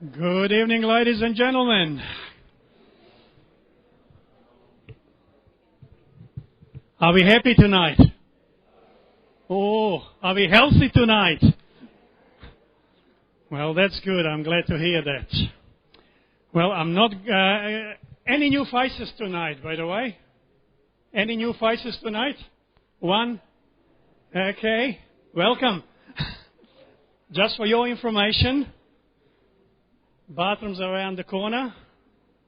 Good evening, ladies and gentlemen. Are we happy tonight? Oh, are we healthy tonight? Well, that's good. I'm glad to hear that. Well, I'm not... any new faces tonight, by the way? Any new faces tonight? One? Okay. Welcome. Just for your information, bathrooms around the corner,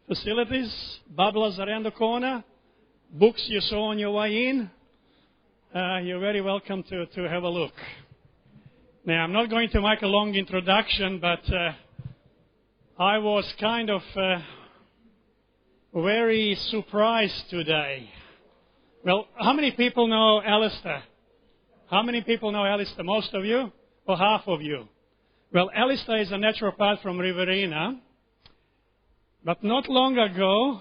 facilities, bubblers around the corner, books you saw on your way in. You're very welcome to have a look. Now, I'm not going to make a long introduction, but I was kind of very surprised today. Well, how many people know Alistair? How many people know Alistair? Most of you? Or half of you? Well, Alistair is a naturopath from Riverina. But not long ago,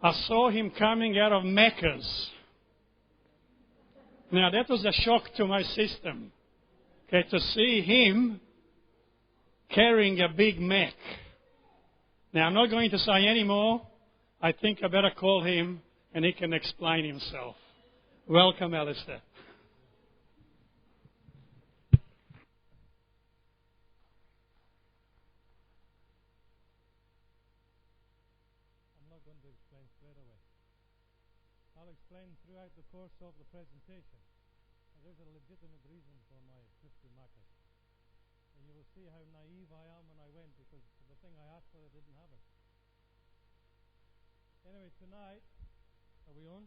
I saw him coming out of Macca's. Now, that was a shock to my system. Okay, to see him carrying a Big Mac. Now, I'm not going to say any more. I think I better call him and he can explain himself. Welcome, Alistair. I'll explain throughout the course of the presentation. There's a legitimate reason for my trip to Macca's. And you will see how naive I am when I went, because the thing I asked for, I didn't have it. Anyway, tonight, are we on?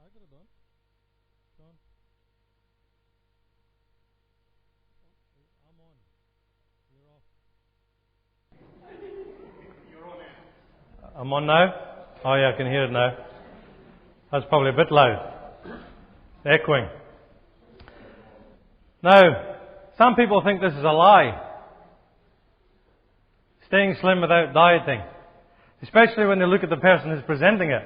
I got it on. It's on. I'm on. You're off. You're on now. I'm on now? Oh yeah, I can hear it now. That's probably a bit loud. Echoing. Now, some people think this is a lie. Staying slim without dieting. Especially when they look at the person who's presenting it.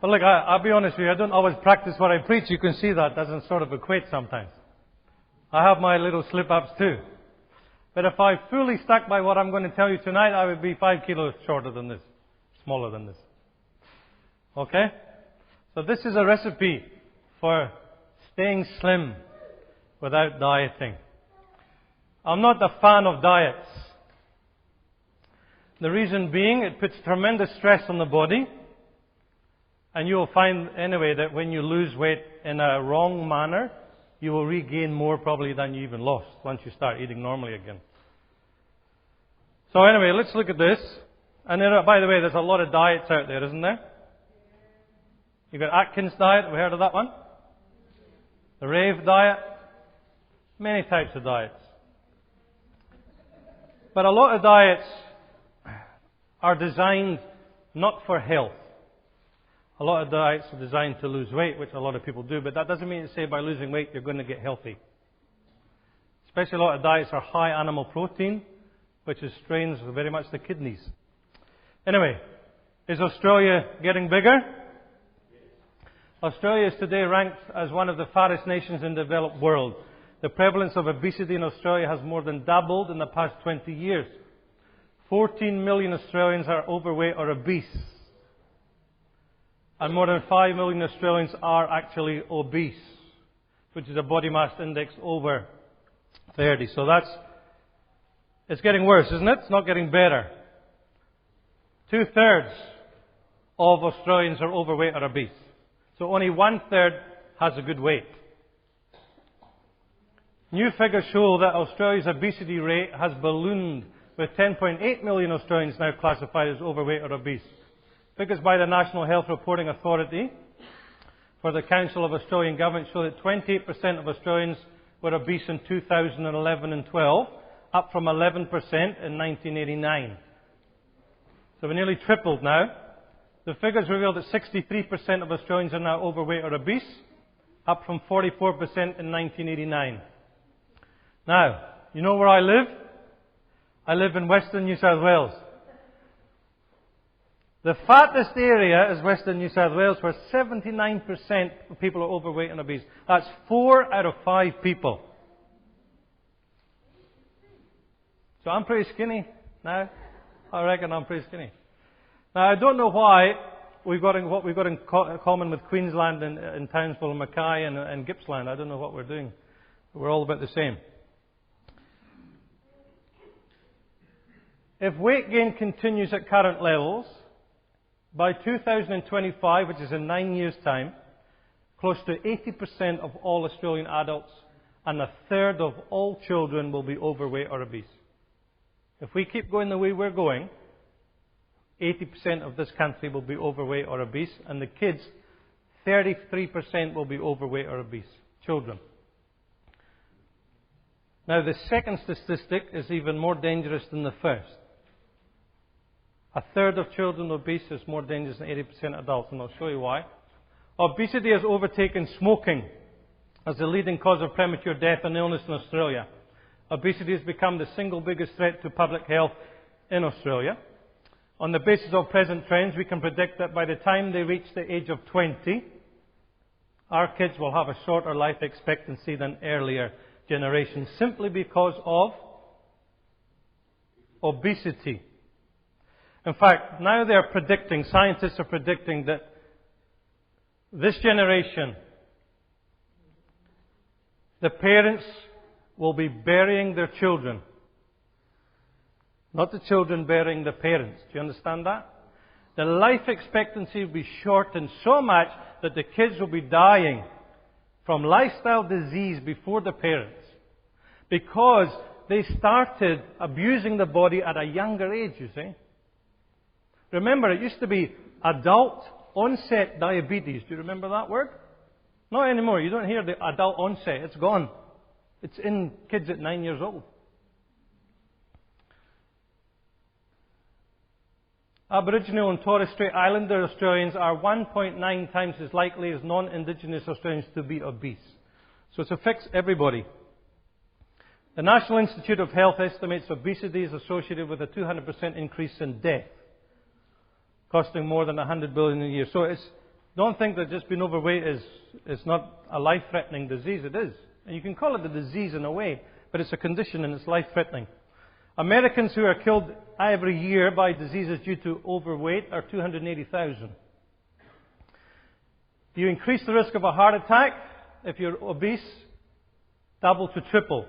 But look, I'll be honest with you, I don't always practice what I preach. You can see that doesn't sort of equate sometimes. I have my little slip-ups too. But if I fully stuck by what I'm going to tell you tonight, I would be 5 kilos shorter than this. Smaller than this. Okay? So this is a recipe for staying slim without dieting. I'm not a fan of diets. The reason being, it puts tremendous stress on the body. And you will find, anyway, that when you lose weight in a wrong manner, you will regain more probably than you even lost once you start eating normally again. So anyway, let's look at this. And then, by the way, there's a lot of diets out there, isn't there? You've got Atkins diet, have we heard of that one? The Rave diet. Many types of diets. But a lot of diets are designed not for health. A lot of diets are designed to lose weight, which a lot of people do, but that doesn't mean to say by losing weight you're going to get healthy. Especially a lot of diets are high animal protein, which strains very much the kidneys. Anyway, is Australia getting bigger? Australia is today ranked as one of the fattest nations in the developed world. The prevalence of obesity in Australia has more than doubled in the past 20 years. 14 million Australians are overweight or obese. And more than 5 million Australians are actually obese, which is a body mass index over 30. So it's getting worse, isn't it? It's not getting better. 2/3 of Australians are overweight or obese. So only 1/3 has a good weight. New figures show that Australia's obesity rate has ballooned, with 10.8 million Australians now classified as overweight or obese. Figures by the National Health Reporting Authority for the Council of Australian Government show that 28% of Australians were obese in 2011 and 12, up from 11% in 1989. So we nearly tripled now. The figures reveal that 63% of Australians are now overweight or obese, up from 44% in 1989. Now, you know where I live? I live in Western New South Wales. The fattest area is Western New South Wales, where 79% of people are overweight and obese. That's 4 out of 5 people. So I'm pretty skinny now. I reckon I'm pretty skinny. Now, I don't know why what we've got in common with Queensland and Townsville and Mackay and Gippsland. I don't know what we're doing. We're all about the same. If weight gain continues at current levels, by 2025, which is in 9 years' time, close to 80% of all Australian adults and a third of all children will be overweight or obese. If we keep going the way we're going, 80% of this country will be overweight or obese, and the kids, 33% will be overweight or obese. Children. Now, the second statistic is even more dangerous than the first. A third of children obese is more dangerous than 80% adults, and I'll show you why. Obesity has overtaken smoking as the leading cause of premature death and illness in Australia. Obesity has become the single biggest threat to public health in Australia. On the basis of present trends, we can predict that by the time they reach the age of 20, our kids will have a shorter life expectancy than earlier generations, simply because of obesity. In fact, now they're predicting, scientists are predicting that this generation, the parents will be burying their children. Not the children burying the parents. Do you understand that? The life expectancy will be shortened so much that the kids will be dying from lifestyle disease before the parents, because they started abusing the body at a younger age, you see. Remember, it used to be adult onset diabetes. Do you remember that word? Not anymore. You don't hear the adult onset. It's gone. It's in kids at 9 years old. Aboriginal and Torres Strait Islander Australians are 1.9 times as likely as non-Indigenous Australians to be obese. So it affects everybody. The National Institute of Health estimates obesity is associated with a 200% increase in death, costing more than $100 billion a year. So don't think that just being overweight is not a life-threatening disease. It is. And you can call it a disease in a way, but it's a condition and it's life-threatening. Americans who are killed every year by diseases due to overweight are 280,000. You increase the risk of a heart attack if you're obese, double to triple.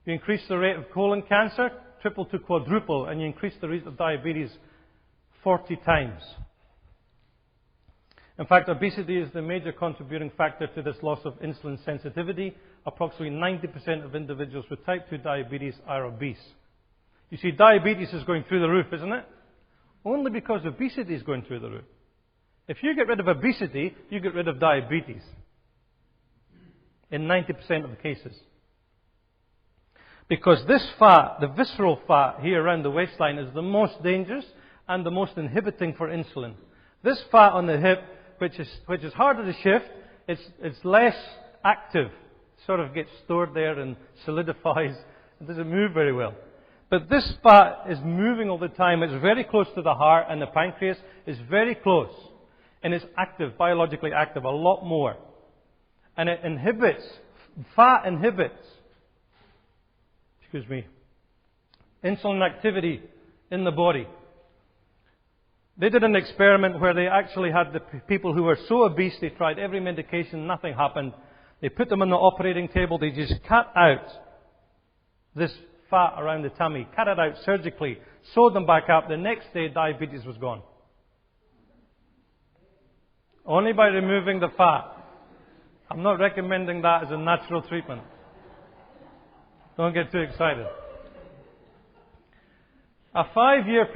You increase the rate of colon cancer, triple to quadruple, and you increase the rate of diabetes 40 times. In fact, obesity is the major contributing factor to this loss of insulin sensitivity. Approximately 90% of individuals with type 2 diabetes are obese. You see, diabetes is going through the roof, isn't it? Only because obesity is going through the roof. If you get rid of obesity, you get rid of diabetes. In 90% of the cases. Because this fat, the visceral fat here around the waistline, is the most dangerous and the most inhibiting for insulin. This fat on the hip, which is harder to shift, it's less active. It sort of gets stored there and solidifies. It doesn't move very well. But this fat is moving all the time. It's very close to the heart, and the pancreas is very close. And it's active, biologically active, a lot more. And it inhibits, fat inhibits, insulin activity in the body. They did an experiment where they actually had the people who were so obese, they tried every medication, nothing happened. They put them on the operating table, they just cut out this fat around the tummy, cut it out surgically, sewed them back up. The next day, diabetes was gone. Only by removing the fat. I'm not recommending that as a natural treatment. Don't get too excited. A 5-year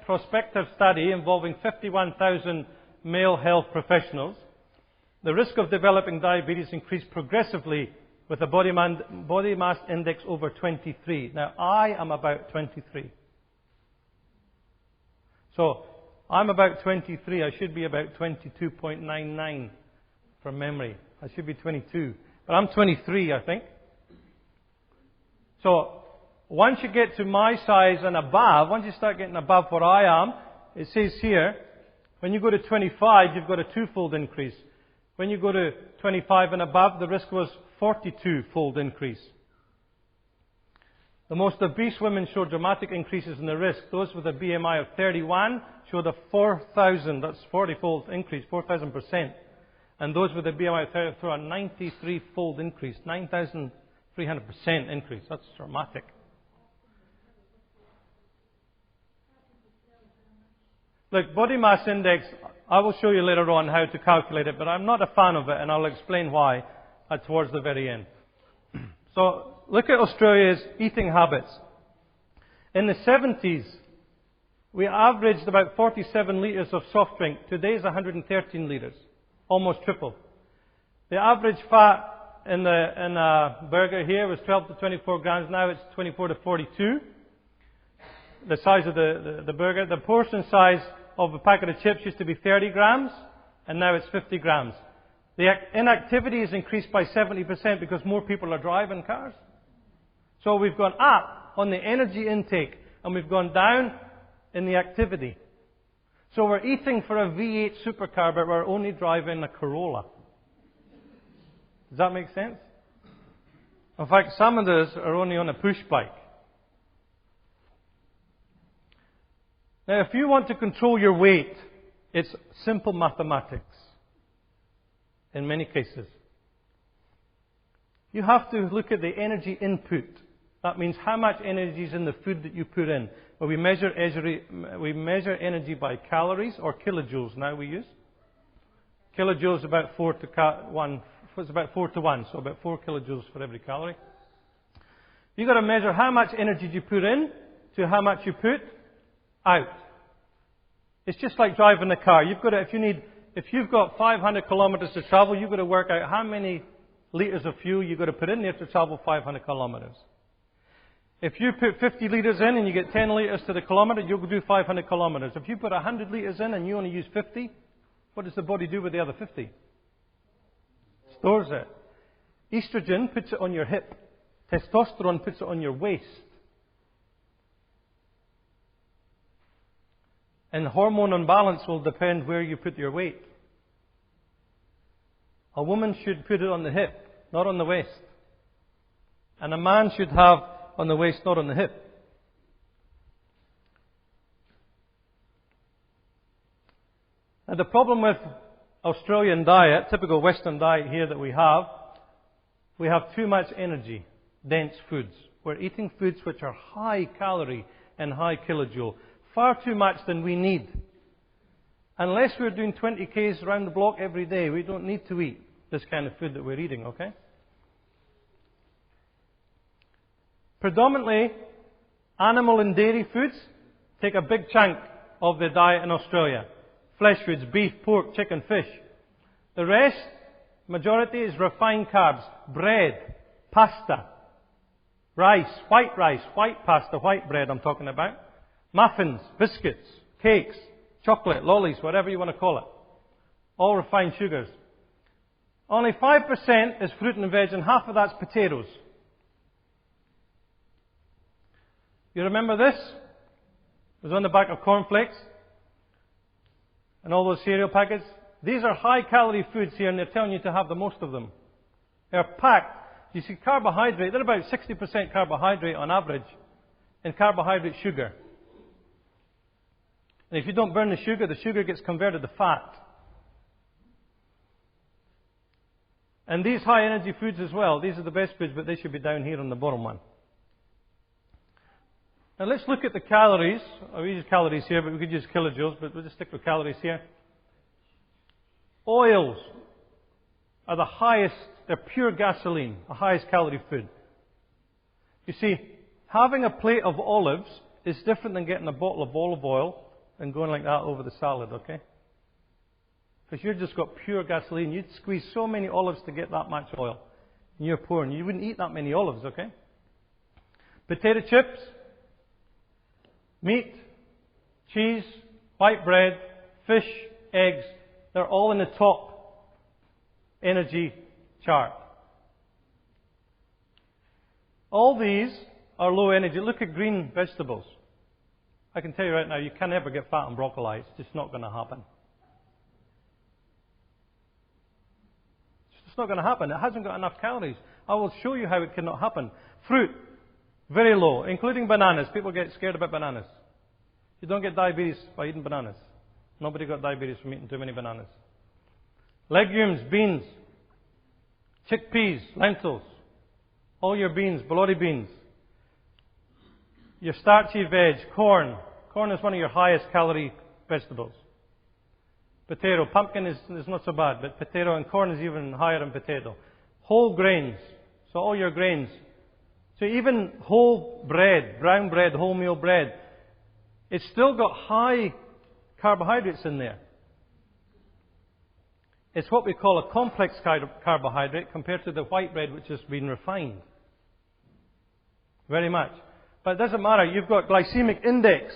prospective study involving 51,000 male health professionals, the risk of developing diabetes increased progressively with a body mass index over 23. Now, I am about 23. So, I'm about 23. I should be about 22.99 from memory. I should be 22. But I'm 23, I think. So, once you get to my size and above, once you start getting above where I am, it says here, when you go to 25, you've got a 2-fold increase. When you go to 25 and above, the risk was 42-fold increase. The most obese women show dramatic increases in the risk. Those with a BMI of 31 showed a 4,000, that's 40-fold increase, 4,000%. And those with a BMI of 30 saw a 93-fold increase, 9,300% increase. That's dramatic. Look, body mass index, I will show you later on how to calculate it, but I'm not a fan of it, and I'll explain why towards the very end. So, look at Australia's eating habits. In the 70s, we averaged about 47 litres of soft drink. Today's 113 litres, almost triple. The average fat in a burger here was 12 to 24 grams. Now it's 24 to 42. The size of the burger. The portion size of a packet of chips used to be 30 grams, and now it's 50 grams. The inactivity is increased by 70% because more people are driving cars. So we've gone up on the energy intake, and we've gone down in the activity. So we're eating for a V8 supercar, but we're only driving a Corolla. Does that make sense? In fact, some of us are only on a push bike. Now, if you want to control your weight, it's simple mathematics. In many cases, you have to look at the energy input. That means how much energy is in the food that you put in. Well, we measure energy by calories or kilojoules. Now we use kilojoules is about 4 to 1. It's about 4 to 1, so about 4 kilojoules for every calorie. You've got to measure how much energy you put in to how much you put out. It's just like driving a car. If you've got 500 kilometers to travel, you've got to work out how many litres of fuel you've got to put in there to travel 500 kilometers. If you put 50 litres in and you get 10 litres to the kilometre, you'll do 500 kilometres. If you put 100 litres in and you only use 50, what does the body do with the other 50? Stores it. Estrogen puts it on your hip. Testosterone puts it on your waist. And hormone imbalance will depend where you put your weight. A woman should put it on the hip, not on the waist. And a man should have on the waist, not on the hip. Now, the problem with Australian diet, typical Western diet here that we have too much energy, dense foods. We're eating foods which are high calorie and high kilojoule. Far too much than we need. Unless we're doing 20 Ks around the block every day, we don't need to eat this kind of food that we're eating, okay? Predominantly, animal and dairy foods take a big chunk of the diet in Australia. Flesh foods, beef, pork, chicken, fish. The rest, majority, is refined carbs. Bread, pasta, rice, white pasta, white bread I'm talking about. Muffins, biscuits, cakes, chocolate, lollies, whatever you want to call it. All refined sugars. Only 5% is fruit and veg, and half of that's potatoes. You remember this? It was on the back of cornflakes and all those cereal packets. These are high-calorie foods here, and they're telling you to have the most of them. They're packed. You see, carbohydrate, they're about 60% carbohydrate on average, and carbohydrate sugar. And if you don't burn the sugar gets converted to fat. And these high-energy foods as well, these are the best foods, but they should be down here on the bottom one. Now let's look at the calories. We use calories here, but we could use kilojoules, but we'll just stick with calories here. Oils are the highest, they're pure gasoline, the highest calorie food. You see, having a plate of olives is different than getting a bottle of olive oil and going like that over the salad, okay? Because you've just got pure gasoline. You'd squeeze so many olives to get that much oil. And you're poor, and you wouldn't eat that many olives, okay? Potato chips, meat, cheese, white bread, fish, eggs, they're all in the top energy chart. All these are low energy. Look at green vegetables. I can tell you right now, you can never get fat on broccoli. It's just not going to happen. It's just not going to happen. It hasn't got enough calories. I will show you how it cannot happen. Fruit. Very low, including bananas. People get scared about bananas. You don't get diabetes by eating bananas. Nobody got diabetes from eating too many bananas. Legumes, beans, chickpeas, lentils, all your beans, bologna beans. Your starchy veg, corn. Corn is one of your highest calorie vegetables. Potato, pumpkin is not so bad, but potato and corn is even higher than potato. Whole grains, so all your grains. So even whole bread, brown bread, wholemeal bread, it's still got high carbohydrates in there. It's what we call a complex carbohydrate compared to the white bread which has been refined. Very much. But it doesn't matter. You've got glycemic index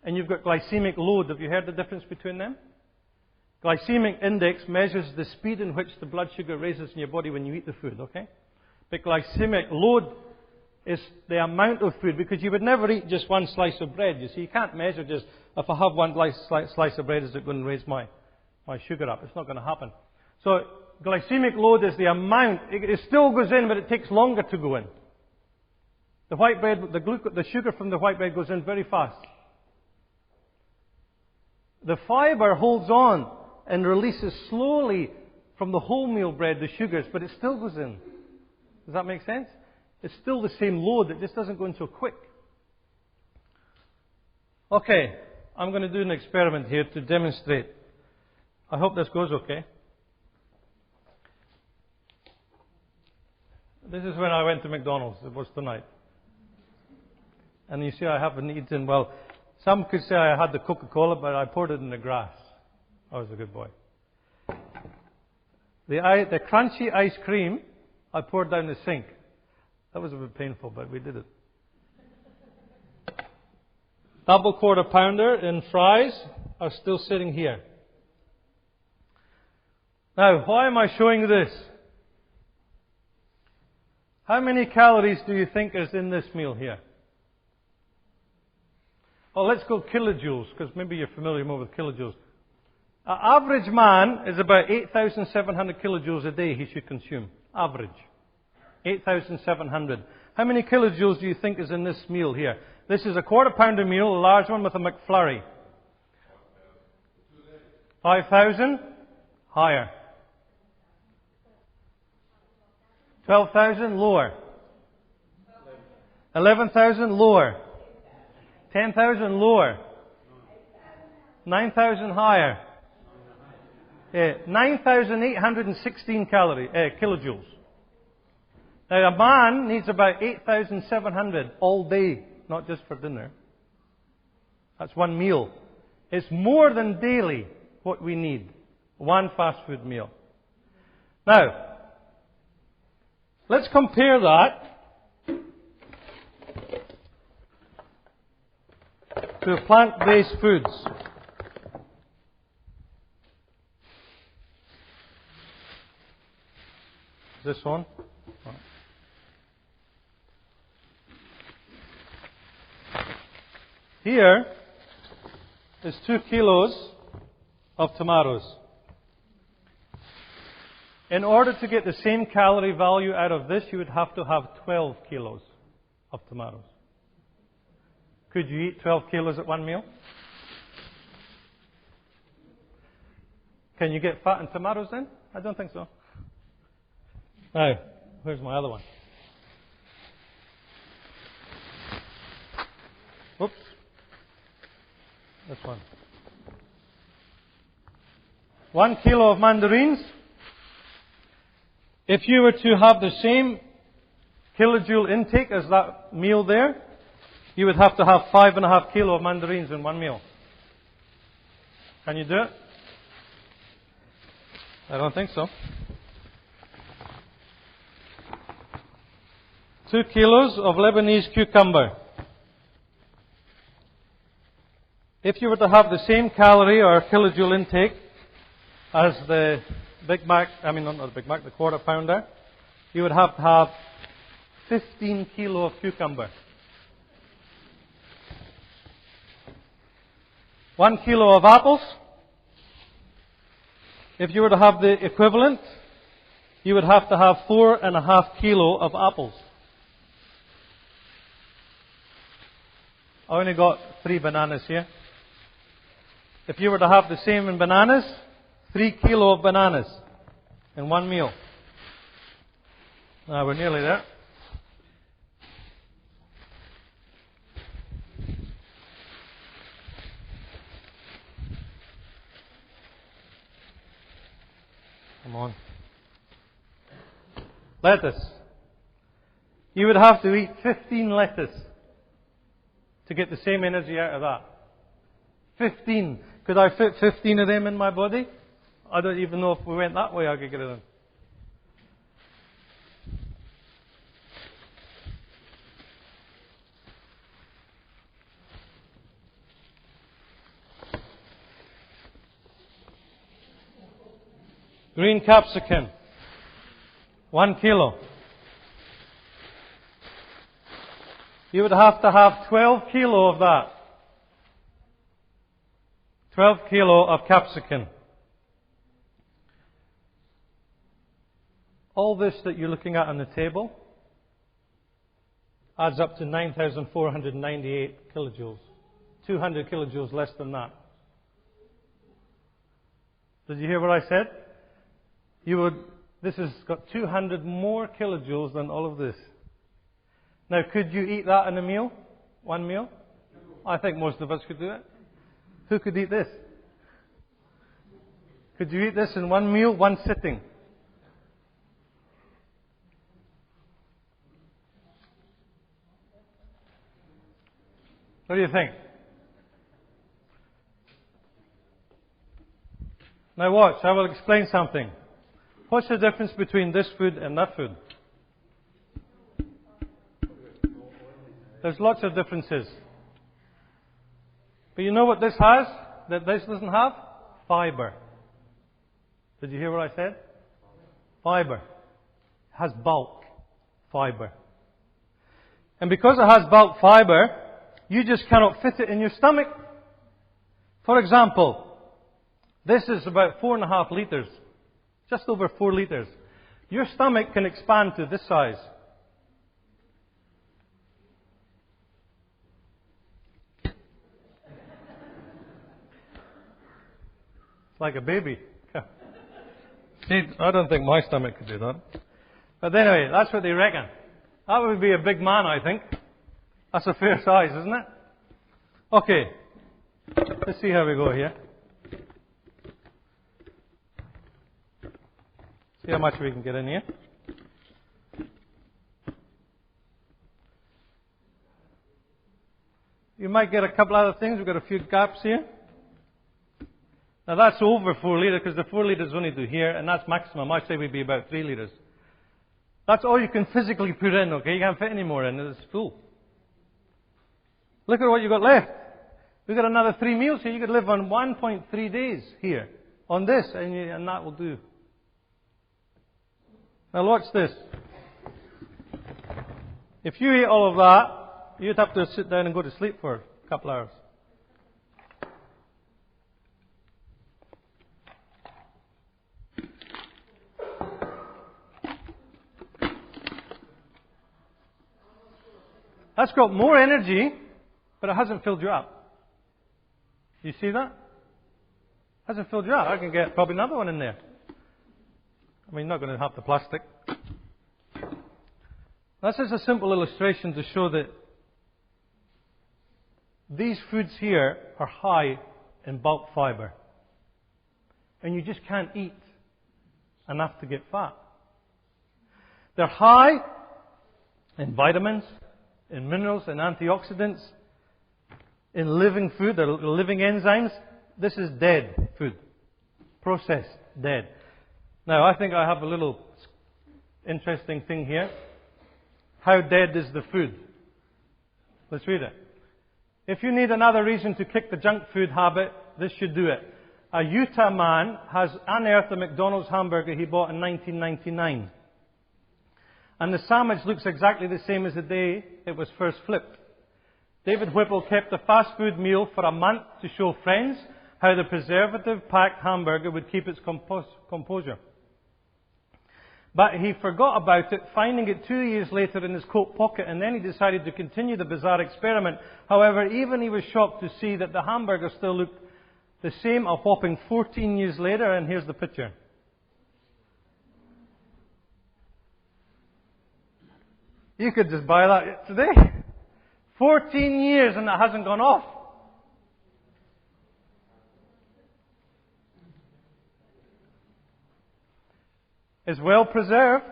and you've got glycemic load. Have you heard the difference between them? Glycemic index measures the speed in which the blood sugar raises in your body when you eat the food, okay? But glycemic load is the amount of food, because you would never eat just one slice of bread. You see, you can't measure just, if I have one slice of bread, is it going to raise my sugar up? It's not going to happen. So glycemic load is the amount. It still goes in, but it takes longer to go in. The white bread, the sugar from the white bread goes in very fast. The fiber holds on and releases slowly from the wholemeal bread, the sugars, but it still goes in. Does that make sense? It's still the same load, it just doesn't go in so quick. Okay, I'm going to do an experiment here to demonstrate. I hope this goes okay. This is when I went to McDonald's, it was tonight. And you see I haven't eaten, well, some could say I had the Coca-Cola, but I poured it in the grass. I was a good boy. The crunchy ice cream, I poured down the sink. That was a bit painful, but we did it. Double quarter pounder and fries are still sitting here. Now, why am I showing this? How many calories do you think is in this meal here? Oh, let's go kilojoules, because maybe you're familiar more with kilojoules. An average man is about 8,700 kilojoules a day he should consume. Average. 8,700. How many kilojoules do you think is in this meal here? This is a quarter pounder meal, a large one with a McFlurry. 5,000? Higher. 12,000? Lower. 11,000? Lower. 10,000? Lower. 9,000? Higher. 9,816 kilojoules. Now, a man needs about 8,700 all day, not just for dinner. That's one meal. It's more than daily what we need. One fast food meal. Now, let's compare that to plant-based foods. This one. Here is 2 kilos of tomatoes. In order to get the same calorie value out of this, you would have to have 12 kilos of tomatoes. Could you eat 12 kilos at one meal? Can you get fat in tomatoes then? I don't think so. Now, where's my other one? Oops. This one. 1 kilo of mandarins. If you were to have the same kilojoule intake as that meal there, you would have to have 5.5 kilo of mandarins in one meal. Can you do it? I don't think so. 2 kilos of Lebanese cucumber. If you were to have the same calorie or kilojoule intake as the Big Mac, not the Big Mac, the quarter pounder, you would have to have 15 kilo of cucumber. 1 kilo of apples. If you were to have the equivalent, you would have to have 4.5 kilo of apples. I only got 3 bananas here. If you were to have the same in bananas, 3 kilo of bananas in one meal. Now we're nearly there. Come on. Lettuce. You would have to eat 15 lettuce to get the same energy out of that. 15. Could I fit 15 of them in my body? I don't even know if we went that way I could get it in. Green capsicum. 1 kilo. You would have to have 12 kilo of that. 12 kilo of capsicum. All this that you're looking at on the table adds up to 9,498 kilojoules. 200 kilojoules less than that. Did you hear what I said? This has got 200 more kilojoules than all of this. Now, could you eat that in a meal? One meal? I think most of us could do it. Who could eat this? Could you eat this in one meal, one sitting? What do you think? Now watch, I will explain something. What's the difference between this food and that food? There's lots of differences. But you know what this has that this doesn't have? Fiber. Did you hear what I said? Fiber. It has bulk fiber. And because it has bulk fiber, you just cannot fit it in your stomach. For example, this is about 4.5 liters. Just over 4 liters. Your stomach can expand to this size. It's like a baby. See, I don't think my stomach could do that. But anyway, that's what they reckon. That would be a big man, I think. That's a fair size, isn't it? Okay. Let's see how we go here. See how much we can get in here. You might get a couple other things. We've got a few gaps here. Now that's over 4 litres because the 4 litres only do here, and that's maximum. I say we'd be about 3 litres. That's all you can physically put in, okay? You can't fit any more in. It's full. Look at what you've got left. We've got another 3 meals here. You could live on 1.3 days here on this, and that will do. Now watch this. If you eat all of that, you'd have to sit down and go to sleep for a couple hours. That's got more energy, but it hasn't filled you up. You see that? Hasn't filled you up. I can get probably another one in there. I mean, not going to have the plastic. That's just a simple illustration to show that these foods here are high in bulk fiber. And you just can't eat enough to get fat. They're high in vitamins, in minerals, in antioxidants, in living food, they're living enzymes. This is dead food. Processed, dead. Now, I think I have a little interesting thing here. How dead is the food? Let's read it. If you need another reason to kick the junk food habit, this should do it. A Utah man has unearthed a McDonald's hamburger he bought in 1999. And the sandwich looks exactly the same as the day it was first flipped. David Whipple kept a fast food meal for a month to show friends how the preservative-packed hamburger would keep its composure. But he forgot about it, finding it 2 years later in his coat pocket, and then he decided to continue the bizarre experiment. However, even he was shocked to see that the hamburger still looked the same a whopping 14 years later, and here's the picture. You could just buy that today. 14 years and it hasn't gone off. It's well preserved.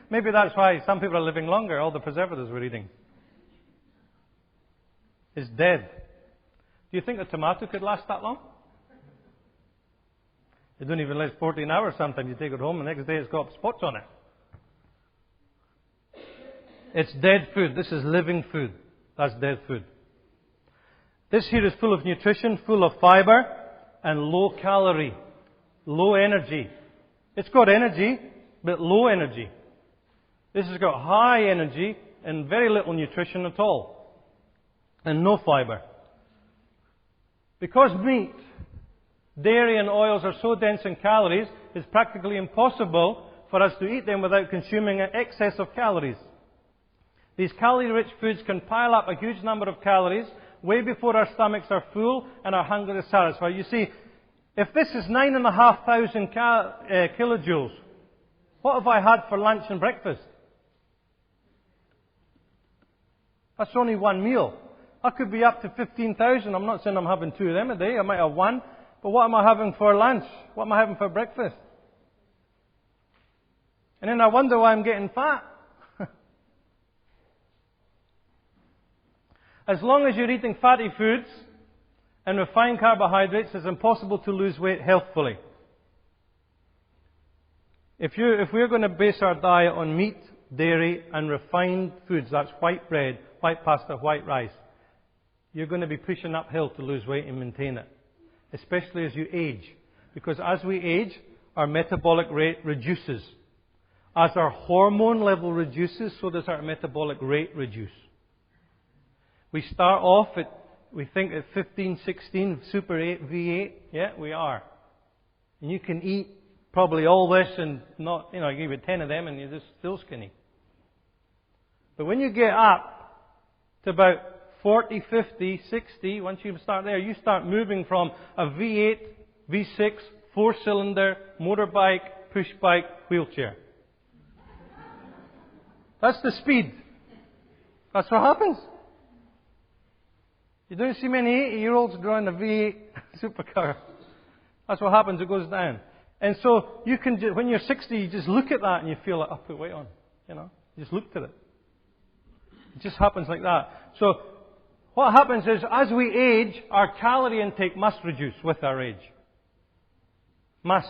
Maybe that's why some people are living longer, all the preservatives we're eating. It's dead. Do you think a tomato could last that long? It don't even last 14 hours sometimes. You take it home and the next day it's got spots on it. It's dead food. This is living food. That's dead food. This here is full of nutrition, full of fiber, and low calorie, low energy. It's got energy, but low energy. This has got high energy and very little nutrition at all. And no fiber. Because meat, dairy and oils are so dense in calories, it's practically impossible for us to eat them without consuming an excess of calories. These calorie-rich foods can pile up a huge number of calories way before our stomachs are full and our hunger is satisfied. You see, if this is 9,500 kilojoules, what have I had for lunch and breakfast? That's only one meal. I could be up to 15,000. I'm not saying I'm having 2 of them a day. I might have 1. But what am I having for lunch? What am I having for breakfast? And then I wonder why I'm getting fat. As long as you're eating fatty foods and refined carbohydrates, it's impossible to lose weight healthfully. If we're going to base our diet on meat, dairy, and refined foods, that's white bread, white pasta, white rice, you're going to be pushing uphill to lose weight and maintain it, especially as you age. Because as we age, our metabolic rate reduces. As our hormone level reduces, so does our metabolic rate reduce. We start off we think at 15, 16, Super 8, V8. Yeah, we are. And you can eat probably all this and not, I give you 10 of them and you're just still skinny. But when you get up to about 40, 50, 60, once you start there, you start moving from a V8, V6, 4-cylinder, motorbike, push bike, wheelchair. That's the speed. That's what happens. You don't see many 80-year-olds driving a V8 supercar. That's what happens. It goes down. And so you can, when you're 60, you just look at that and you feel like, put weight on. You just looked at it. It just happens like that. So what happens is, as we age, our calorie intake must reduce with our age. Must.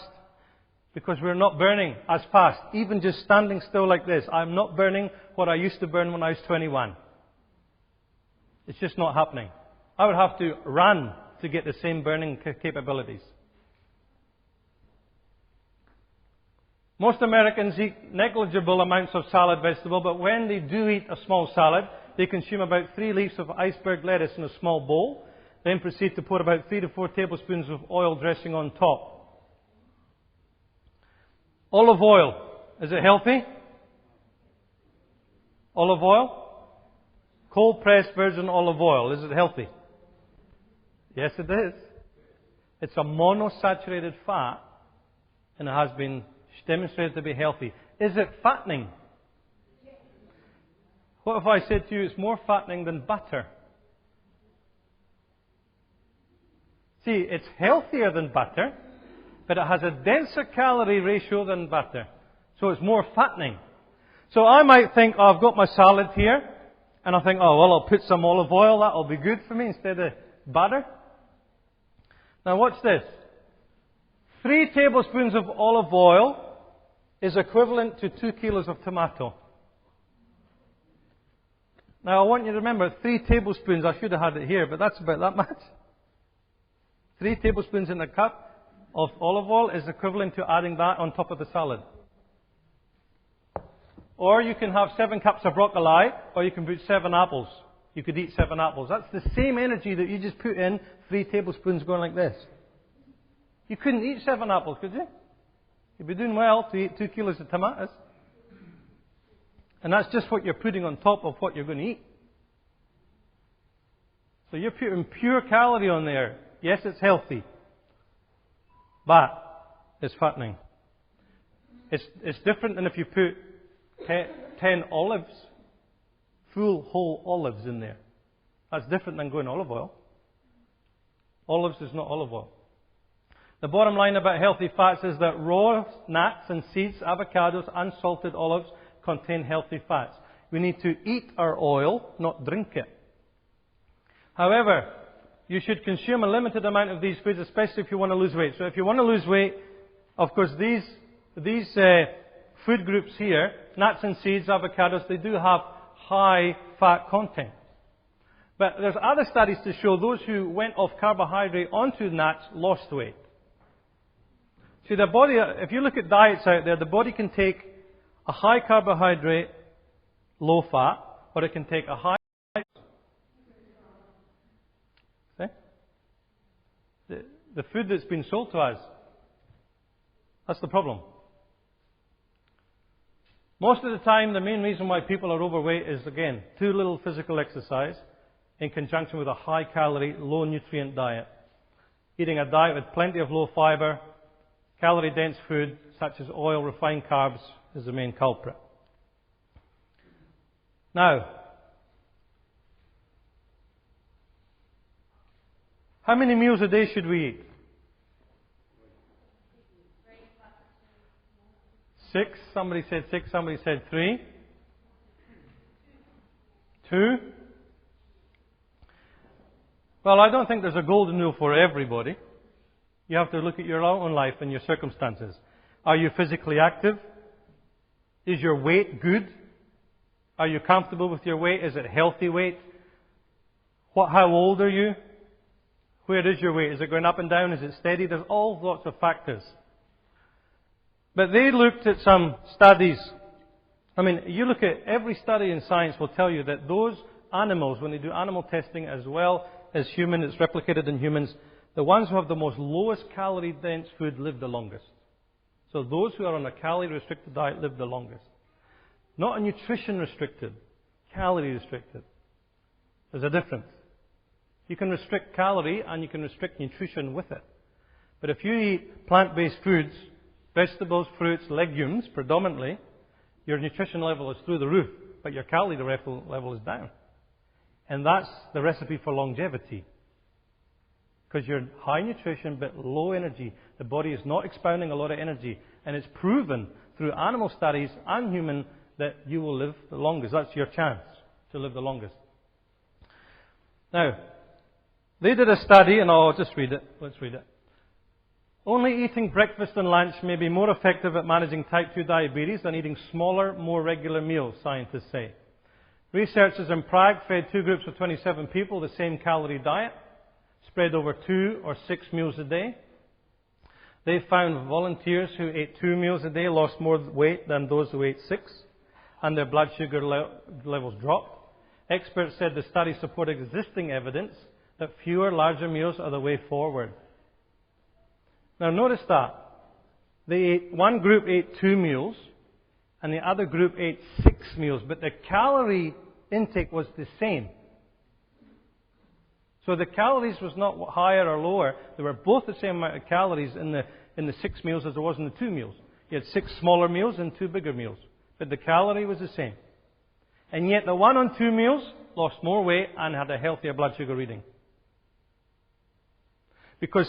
Because we're not burning as fast. Even just standing still like this, I'm not burning what I used to burn when I was 21. It's just not happening. I would have to run to get the same burning capabilities. Most Americans eat negligible amounts of salad vegetable, but when they do eat a small salad, they consume about 3 leaves of iceberg lettuce in a small bowl, then proceed to pour about 3 to 4 tablespoons of oil dressing on top. Olive oil. Is it healthy? Olive oil? Cold-pressed virgin olive oil. Is it healthy? Yes, it is. It's a monosaturated fat, and it has been demonstrated to be healthy. Is it fattening? What if I said to you it's more fattening than butter? See, it's healthier than butter, but it has a denser calorie ratio than butter. So it's more fattening. So I might think, I've got my salad here, and I think, I'll put some olive oil, that'll be good for me instead of butter. Now watch this. 3 tablespoons of olive oil is equivalent to 2 kilos of tomato. Now I want you to remember, 3 tablespoons, I should have had it here, but that's about that much. 3 tablespoons in a cup of olive oil is equivalent to adding that on top of the salad. Or you can have 7 cups of broccoli, or you can put 7 apples. You could eat 7 apples. That's the same energy that you just put in 3 tablespoons going like this. You couldn't eat 7 apples, could you? You'd be doing well to eat 2 kilos of tomatoes. And that's just what you're putting on top of what you're going to eat. So you're putting pure calorie on there. Yes, it's healthy, but it's fattening. It's different than if you put 10 olives, full whole olives in there. That's different than going olive oil. Olives is not olive oil. The bottom line about healthy fats is that raw nuts and seeds, avocados, unsalted olives contain healthy fats. We need to eat our oil, not drink it. However, you should consume a limited amount of these foods, especially if you want to lose weight. So if you want to lose weight, of course, these food groups here, nuts and seeds, avocados, they do have high fat content. But there's other studies to show those who went off carbohydrate onto nuts lost weight. See, the body, if you look at diets out there, the body can take a high carbohydrate, low fat, or it can take a high. See? The food that's been sold to us, that's the problem. Most of the time, the main reason why people are overweight is, again, too little physical exercise in conjunction with a high-calorie, low-nutrient diet. Eating a diet with plenty of low fiber, calorie-dense food, such as oil, refined carbs, is the main culprit. Now, how many meals a day should we eat? 6. Somebody said 6. Somebody said 3. 2. Well, I don't think there's a golden rule for everybody. You have to look at your own life and your circumstances. Are you physically active? Is your weight good? Are you comfortable with your weight? Is it healthy weight? How old are you? Where is your weight? Is it going up and down? Is it steady? There's all sorts of factors. But they looked at some studies. I mean, you look at every study in science will tell you that those animals, when they do animal testing as well as human, it's replicated in humans, the ones who have the most lowest calorie-dense food live the longest. So those who are on a calorie-restricted diet live the longest. Not a nutrition-restricted, calorie-restricted. There's a difference. You can restrict calorie and you can restrict nutrition with it. But if you eat plant-based foods, vegetables, fruits, legumes, predominantly, your nutrition level is through the roof, but your calorie level is down. And that's the recipe for longevity. Because you're high nutrition but low energy. The body is not expounding a lot of energy. And it's proven through animal studies and human that you will live the longest. That's your chance to live the longest. Now, they did a study, and I'll just read it. Let's read it. Only eating breakfast and lunch may be more effective at managing type 2 diabetes than eating smaller, more regular meals, scientists say. Researchers in Prague fed 2 groups of 27 people the same calorie diet, spread over 2 or 6 meals a day. They found volunteers who ate 2 meals a day lost more weight than those who ate 6, and their blood sugar levels dropped. Experts said the study supported existing evidence that fewer, larger meals are the way forward. Now notice that. One group ate 2 meals, and the other group ate 6 meals, but the calorie intake was the same. So the calories was not higher or lower. They were both the same amount of calories in the 6 meals as there was in the 2 meals. You had 6 smaller meals and 2 bigger meals. But the calorie was the same. And yet the one on 2 meals lost more weight and had a healthier blood sugar reading. Because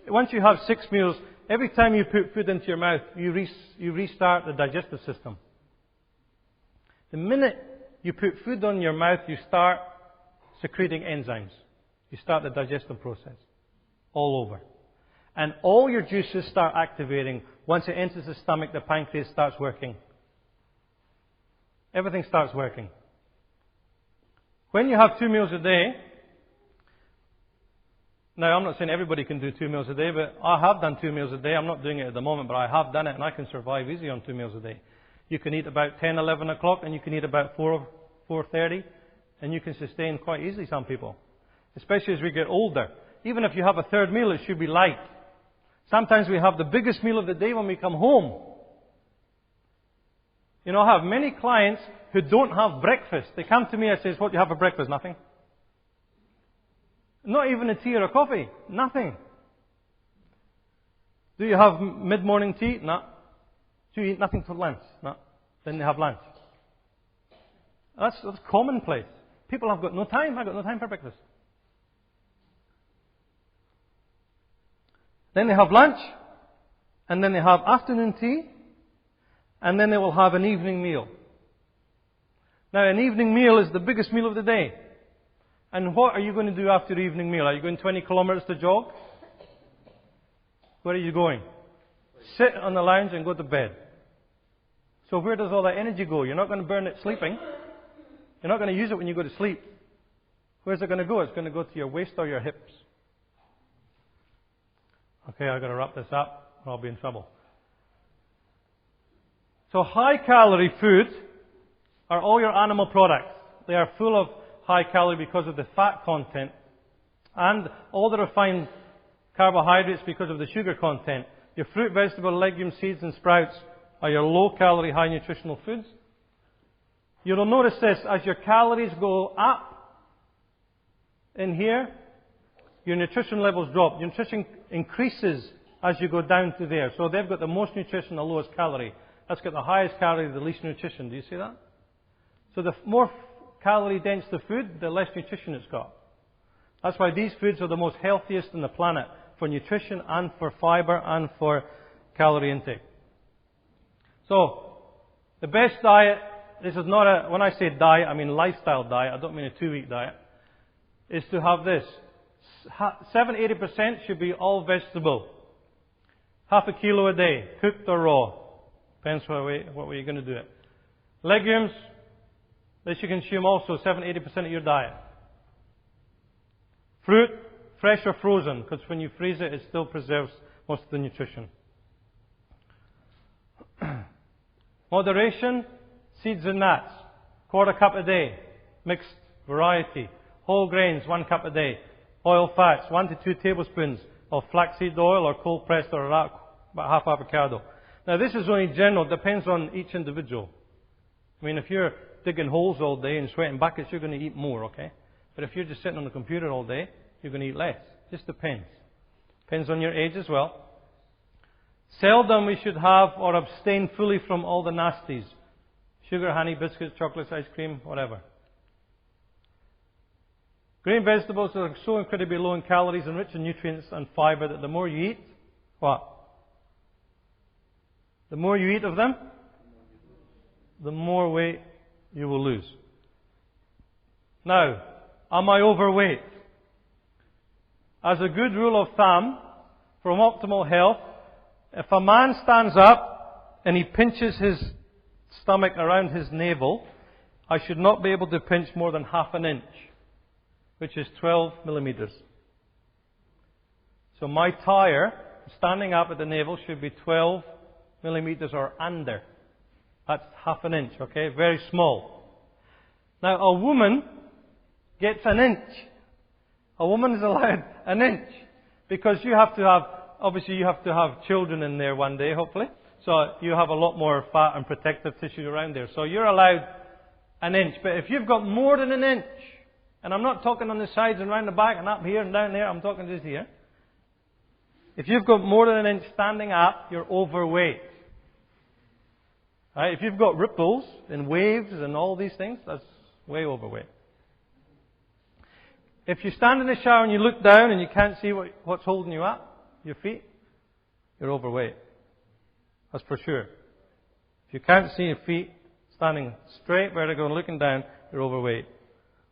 once you have 6 meals, every time you put food into your mouth, you restart the digestive system. The minute you put food on your mouth, you start secreting enzymes. You start the digestive process all over. And all your juices start activating. Once it enters the stomach, the pancreas starts working. Everything starts working. When you have 2 meals a day, now I'm not saying everybody can do 2 meals a day, but I have done 2 meals a day. I'm not doing it at the moment, but I have done it, and I can survive easy on 2 meals a day. You can eat about 10, 11 o'clock, and you can eat about 4:30, and you can sustain quite easily some people. Especially as we get older. Even if you have a third meal, it should be light. Sometimes we have the biggest meal of the day when we come home. You know, I have many clients who don't have breakfast. They come to me and say, what do you have for breakfast? Nothing. Not even a tea or a coffee. Nothing. Do you have mid-morning tea? No. Do you eat nothing for lunch? No. Then they have lunch. That's commonplace. People have got no time. I've got no time for breakfast. Then they have lunch, and then they have afternoon tea, and then they will have an evening meal. Now, an evening meal is the biggest meal of the day. And what are you going to do after the evening meal? Are you going 20 kilometers to jog? Where are you going? Sit on the lounge and go to bed. So where does all that energy go? You're not going to burn it sleeping. You're not going to use it when you go to sleep. Where's it going to go? It's going to go to your waist or your hips. Okay, I've got to wrap this up or I'll be in trouble. So high-calorie food are all your animal products. They are full of high calorie because of the fat content and all the refined carbohydrates because of the sugar content. Your fruit, vegetable, legumes, seeds and sprouts are your low-calorie, high nutritional foods. You'll notice this, as your calories go up in here, your nutrition levels drop. Your nutrition increases as you go down to there. So they've got the most nutrition, the lowest calorie. That's got the highest calorie, the least nutrition. Do you see that? So the more calorie dense the food, the less nutrition it's got. That's why these foods are the most healthiest on the planet for nutrition and for fiber and for calorie intake. So, the best diet, this is not a, when I say diet, I mean lifestyle diet, I don't mean a 2-week diet, is to have this. 70-80% should be all vegetable. Half a kilo a day, cooked or raw. Depends what way you're going to do it. Legumes, they should consume also 70-80% of your diet. Fruit, fresh or frozen, because when you freeze it, it still preserves most of the nutrition. Moderation, seeds and nuts, 1/4 cup a day, mixed variety. Whole grains, 1 cup a day. Oil fats, 1 to 2 tablespoons of flaxseed oil or cold pressed or about half avocado. Now this is only general, it depends on each individual. I mean, if you're digging holes all day and sweating buckets, you're going to eat more, okay? But if you're just sitting on the computer all day, you're going to eat less. Just depends. Depends on your age as well. Seldom we should have or abstain fully from all the nasties. Sugar, honey, biscuits, chocolates, ice cream, whatever. Grain vegetables are so incredibly low in calories and rich in nutrients and fiber that the more you eat, what? The more you eat of them, the more weight you will lose. Now, am I overweight? As a good rule of thumb, from optimal health, if a man stands up and he pinches his stomach around his navel, I should not be able to pinch more than half an inch, which is 12 millimeters. So my tire, standing up at the navel, should be 12 millimeters or under. That's half an inch, okay? Very small. Now, a woman gets an inch. A woman is allowed an inch because you have to have, obviously you have to have children in there one day, hopefully. So you have a lot more fat and protective tissue around there. So you're allowed an inch. But if you've got more than an inch, and I'm not talking on the sides and around the back and up here and down there, I'm talking just here. If you've got more than an inch standing up, you're overweight. Right? If you've got ripples and waves and all these things, that's way overweight. If you stand in the shower and you look down and you can't see what's holding you up, your feet, you're overweight. That's for sure. If you can't see your feet standing straight, vertical, and looking down, you're overweight.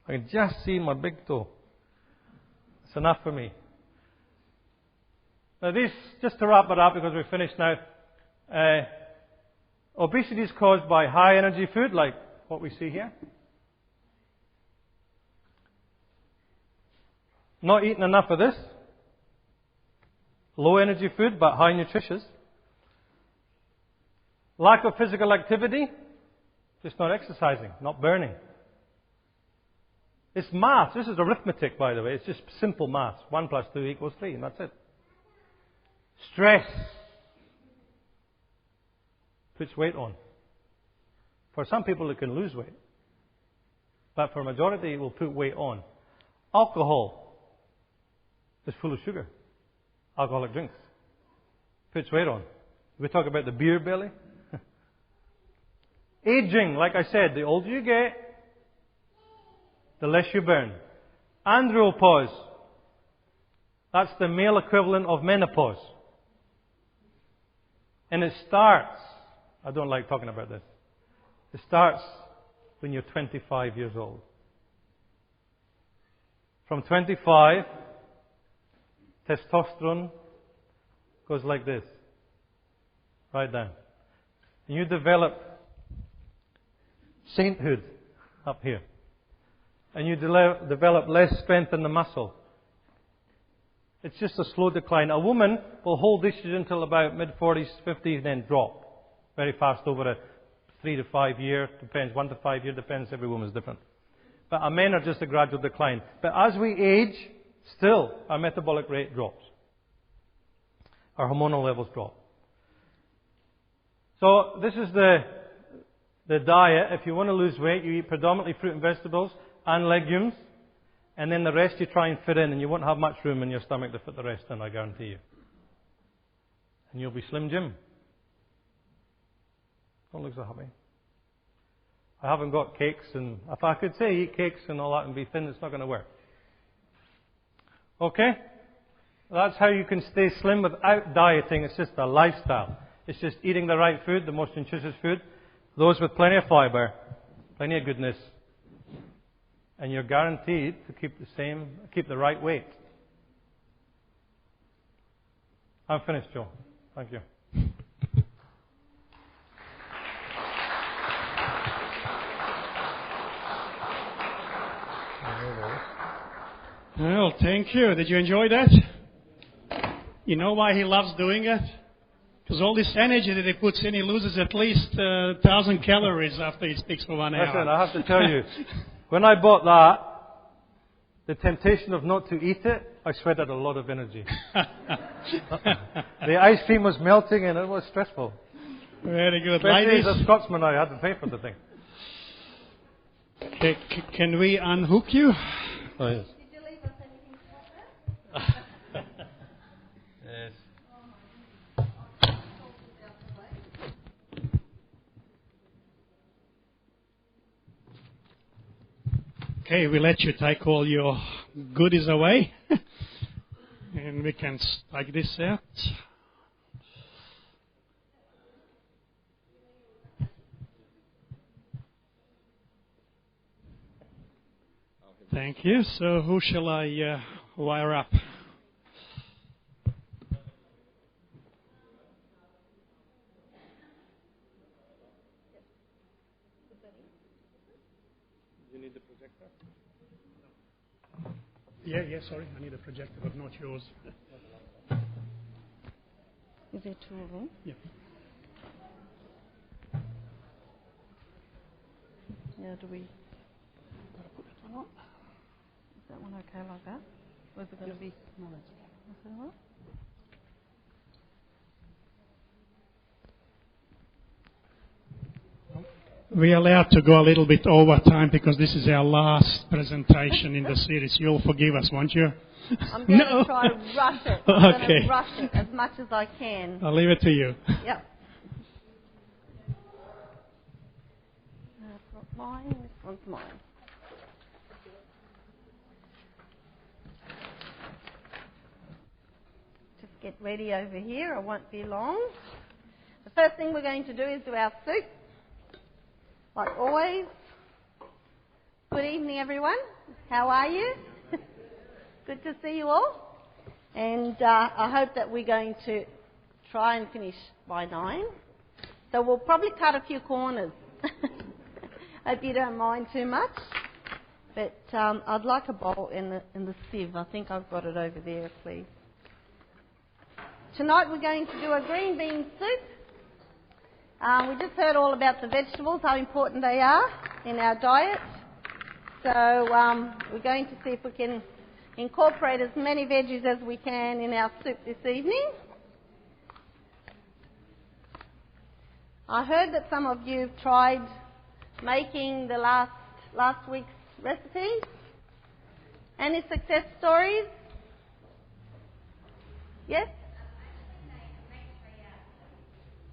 I can just see my big toe. It's enough for me. Now these, just to wrap it up because we're finished now, obesity is caused by high energy food like what we see here. Not eating enough of this. Low energy food but high nutritious. Lack of physical activity. Just not exercising, not burning. It's math. This is arithmetic, by the way. It's just simple math. 1 + 2 = 3, and that's it. Stress puts weight on. For some people, it can lose weight. But for a majority, it will put weight on. Alcohol is full of sugar. Alcoholic drinks. Puts weight on. We talk about the beer belly. Aging, like I said, the older you get, the less you burn. Andropause. That's the male equivalent of menopause. And it starts, I don't like talking about this, it starts when you're 25 years old. From 25, testosterone goes like this. Right down. And you develop sainthood up here. And you develop less strength in the muscle. It's just a slow decline. A woman will hold issues until about mid-40s, 50s, then drop very fast over a 3 to 5 year, depends, 1 to 5 year, depends, every woman is different. But our men are just a gradual decline. But as we age, still our metabolic rate drops. Our hormonal levels drop. So this is the diet. If you want to lose weight, you eat predominantly fruit and vegetables and legumes. And then the rest you try and fit in, and you won't have much room in your stomach to fit the rest in, I guarantee you. And you'll be Slim Jim. Don't look so happy. I haven't got cakes, and if I could say eat cakes and all that and be thin, it's not going to work. Okay? That's how you can stay slim without dieting. It's just a lifestyle. It's just eating the right food, the most nutritious food, those with plenty of fiber, plenty of goodness, and you're guaranteed to keep the right weight. I'm finished, Joe. Thank you. Well, thank you. Did you enjoy that? You know why he loves doing it? Because all this energy that he puts in, he loses at least 1,000 calories after he speaks for 1 hour. Listen, I have to tell you, when I bought that, the temptation of not to eat it, I sweated a lot of energy. The ice cream was melting and it was stressful. Very good. Especially Ladies, as a Scotsman, I had to pay for the thing. can we unhook you? Oh, yes. Did you leave us anything to Yes. Okay, we let you take all your goodies away. And we can take this out. Thank you. So who shall I wire up? You need the projector? Yeah, sorry. I need a projector, but not yours. Is there two of them? Yeah. Yeah, do we... Put that one on. Is that one okay like that? Or is it going to be... No, that's okay. Is that all right? We're allowed to go a little bit over time because this is our last presentation in the series. You'll forgive us, won't you? I'm going to try to rush it. I'm going Okay. to rush it as much as I can. I'll leave it to you. Yep. That's not mine. This one's mine. Just get ready over here. I won't be long. The first thing we're going to do is do our soup. Like always. Good evening, everyone. How are you? Good to see you all. And I hope that we're going to try and finish by 9. So we'll probably cut a few corners. Hope you don't mind too much. But I'd like a bowl in the sieve. I think I've got it over there, please. Tonight we're going to do a green bean soup. We just heard all about the vegetables, how important they are in our diet. So we're going to see if we can incorporate as many veggies as we can in our soup this evening. I heard that some of you have tried making the last week's recipes. Any success stories? Yes?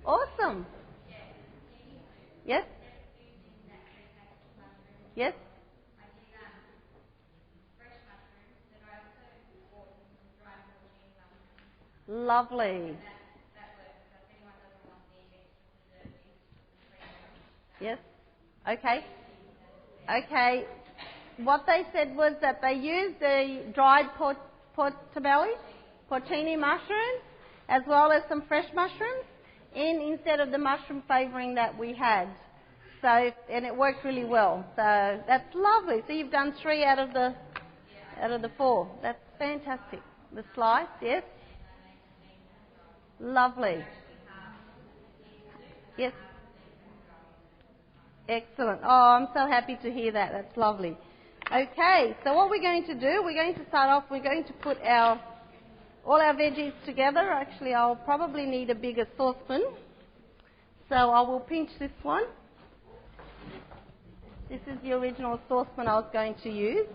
Awesome. Yes? Yes? Lovely. Yes? Okay. Okay. What they said was that they used the dried porcini mushrooms, as well as some fresh mushrooms, instead of the mushroom flavouring that we had. So, and it worked really well. So that's lovely. So you've done 3 out of the 4. That's fantastic. The slice, yes. Lovely. Yes. Excellent. Oh, I'm so happy to hear that. That's lovely. Okay, so what we're going to do, we're going to start off, we're going to put all our veggies together. Actually, I'll probably need a bigger saucepan. So I will pinch this one. This is the original saucepan I was going to use.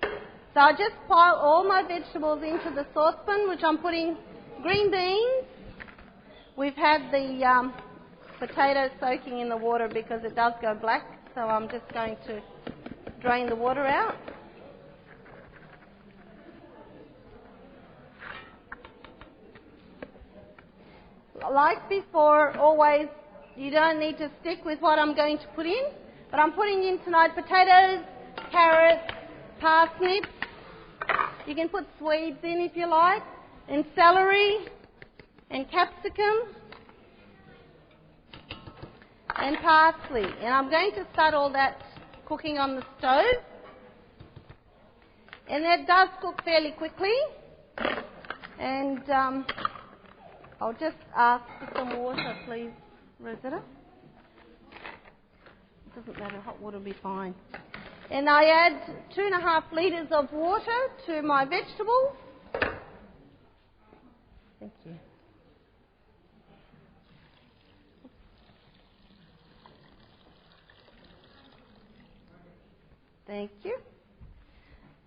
So I just pile all my vegetables into the saucepan, which I'm putting green beans. We've had the potatoes soaking in the water because it does go black, so I'm just going to drain the water out. Like before, always, you don't need to stick with what I'm going to put in, but I'm putting in tonight potatoes, carrots, parsnips. You can put swedes in if you like, and celery, and capsicum, and parsley. And I'm going to start all that cooking on the stove. And that does cook fairly quickly. And I'll just ask for some water, please, Rosetta. It doesn't matter, hot water will be fine. And I add 2.5 litres of water to my vegetables. Thank you. Thank you.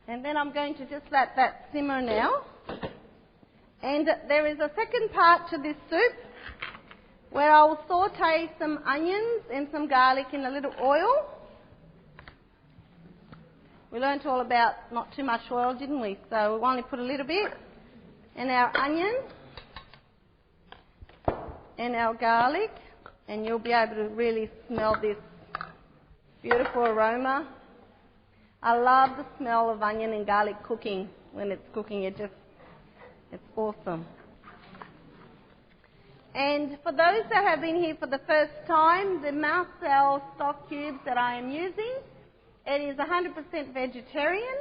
And then I'm going to just let that simmer now. And there is a second part to this soup where I will saute some onions and some garlic in a little oil. We learnt all about not too much oil, didn't we? So we'll only put a little bit. And our onion and our garlic, and you'll be able to really smell this beautiful aroma. I love the smell of onion and garlic cooking. When it's cooking, it's awesome. And for those that have been here for the first time, the Marcel stock cubes that I am using, it is 100% vegetarian,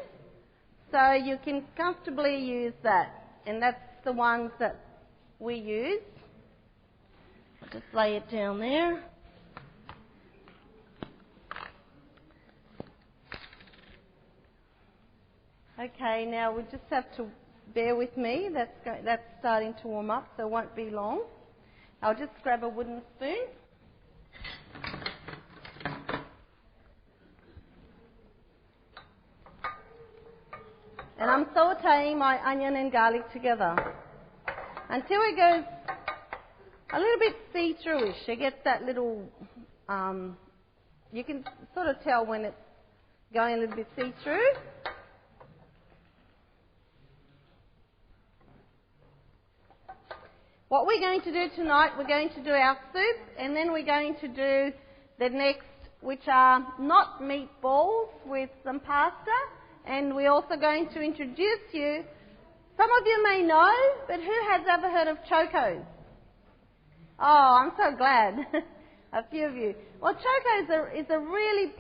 so you can comfortably use that. And that's the ones that we use. I'll just lay it down there. Okay, now we just have to bear with me. That's starting to warm up, so it won't be long. I'll just grab a wooden spoon. And I'm sauteing my onion and garlic together until it goes a little bit see-through-ish. It gets that little, you can sort of tell when it's going a little bit see-through. What we're going to do tonight, we're going to do our soup, and then we're going to do the next, which are not meatballs with some pasta. And we're also going to introduce you, some of you may know, but who has ever heard of chocos? Oh, I'm so glad. A few of you. Well, choco is a really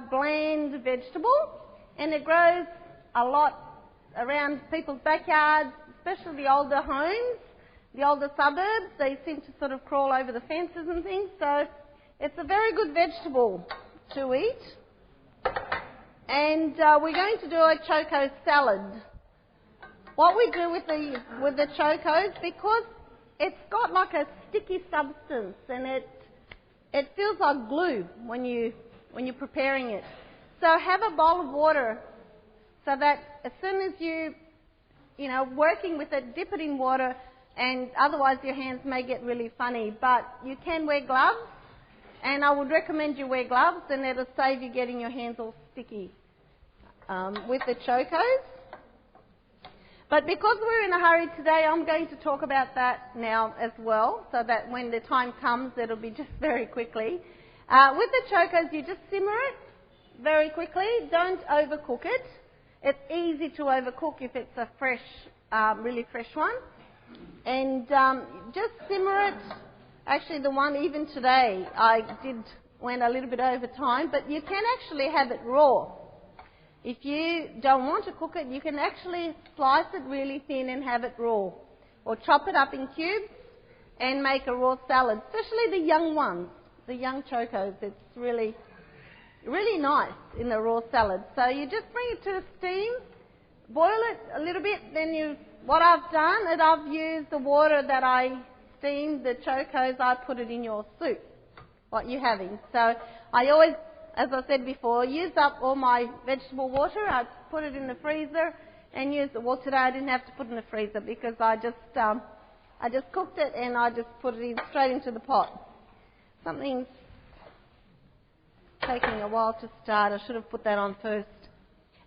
bland vegetable, and it grows a lot around people's backyards, especially the older homes, the older suburbs. They seem to sort of crawl over the fences and things, so it's a very good vegetable to eat. And we're going to do a choco salad. What we do with the chocos, because it's got like a sticky substance, and it feels like glue when you're preparing it. So have a bowl of water, so that as soon as working with it, dip it in water, and otherwise your hands may get really funny. But you can wear gloves, and I would recommend you wear gloves, and it'll save you getting your hands all sticky with the chocos. But because we're in a hurry today, I'm going to talk about that now as well, so that when the time comes, it'll be just very quickly. With the chocos, you just simmer it very quickly. Don't overcook it. It's easy to overcook if it's a fresh, really fresh one. And just simmer it. Actually, the one even today, went a little bit over time, but you can actually have it raw. If you don't want to cook it, you can actually slice it really thin and have it raw. Or chop it up in cubes and make a raw salad, especially the young ones, the young chocos. It's really, really nice in the raw salad. So you just bring it to a steam, boil it a little bit, then what I've done is I've used the water that I steamed the chocos, I put it in your soup, what you're having. So I always, as I said before, use up all my vegetable water. I put it in the freezer and use it. Well, today I didn't have to put it in the freezer because I just cooked it and I just put it straight into the pot. Something's taking a while to start. I should have put that on first.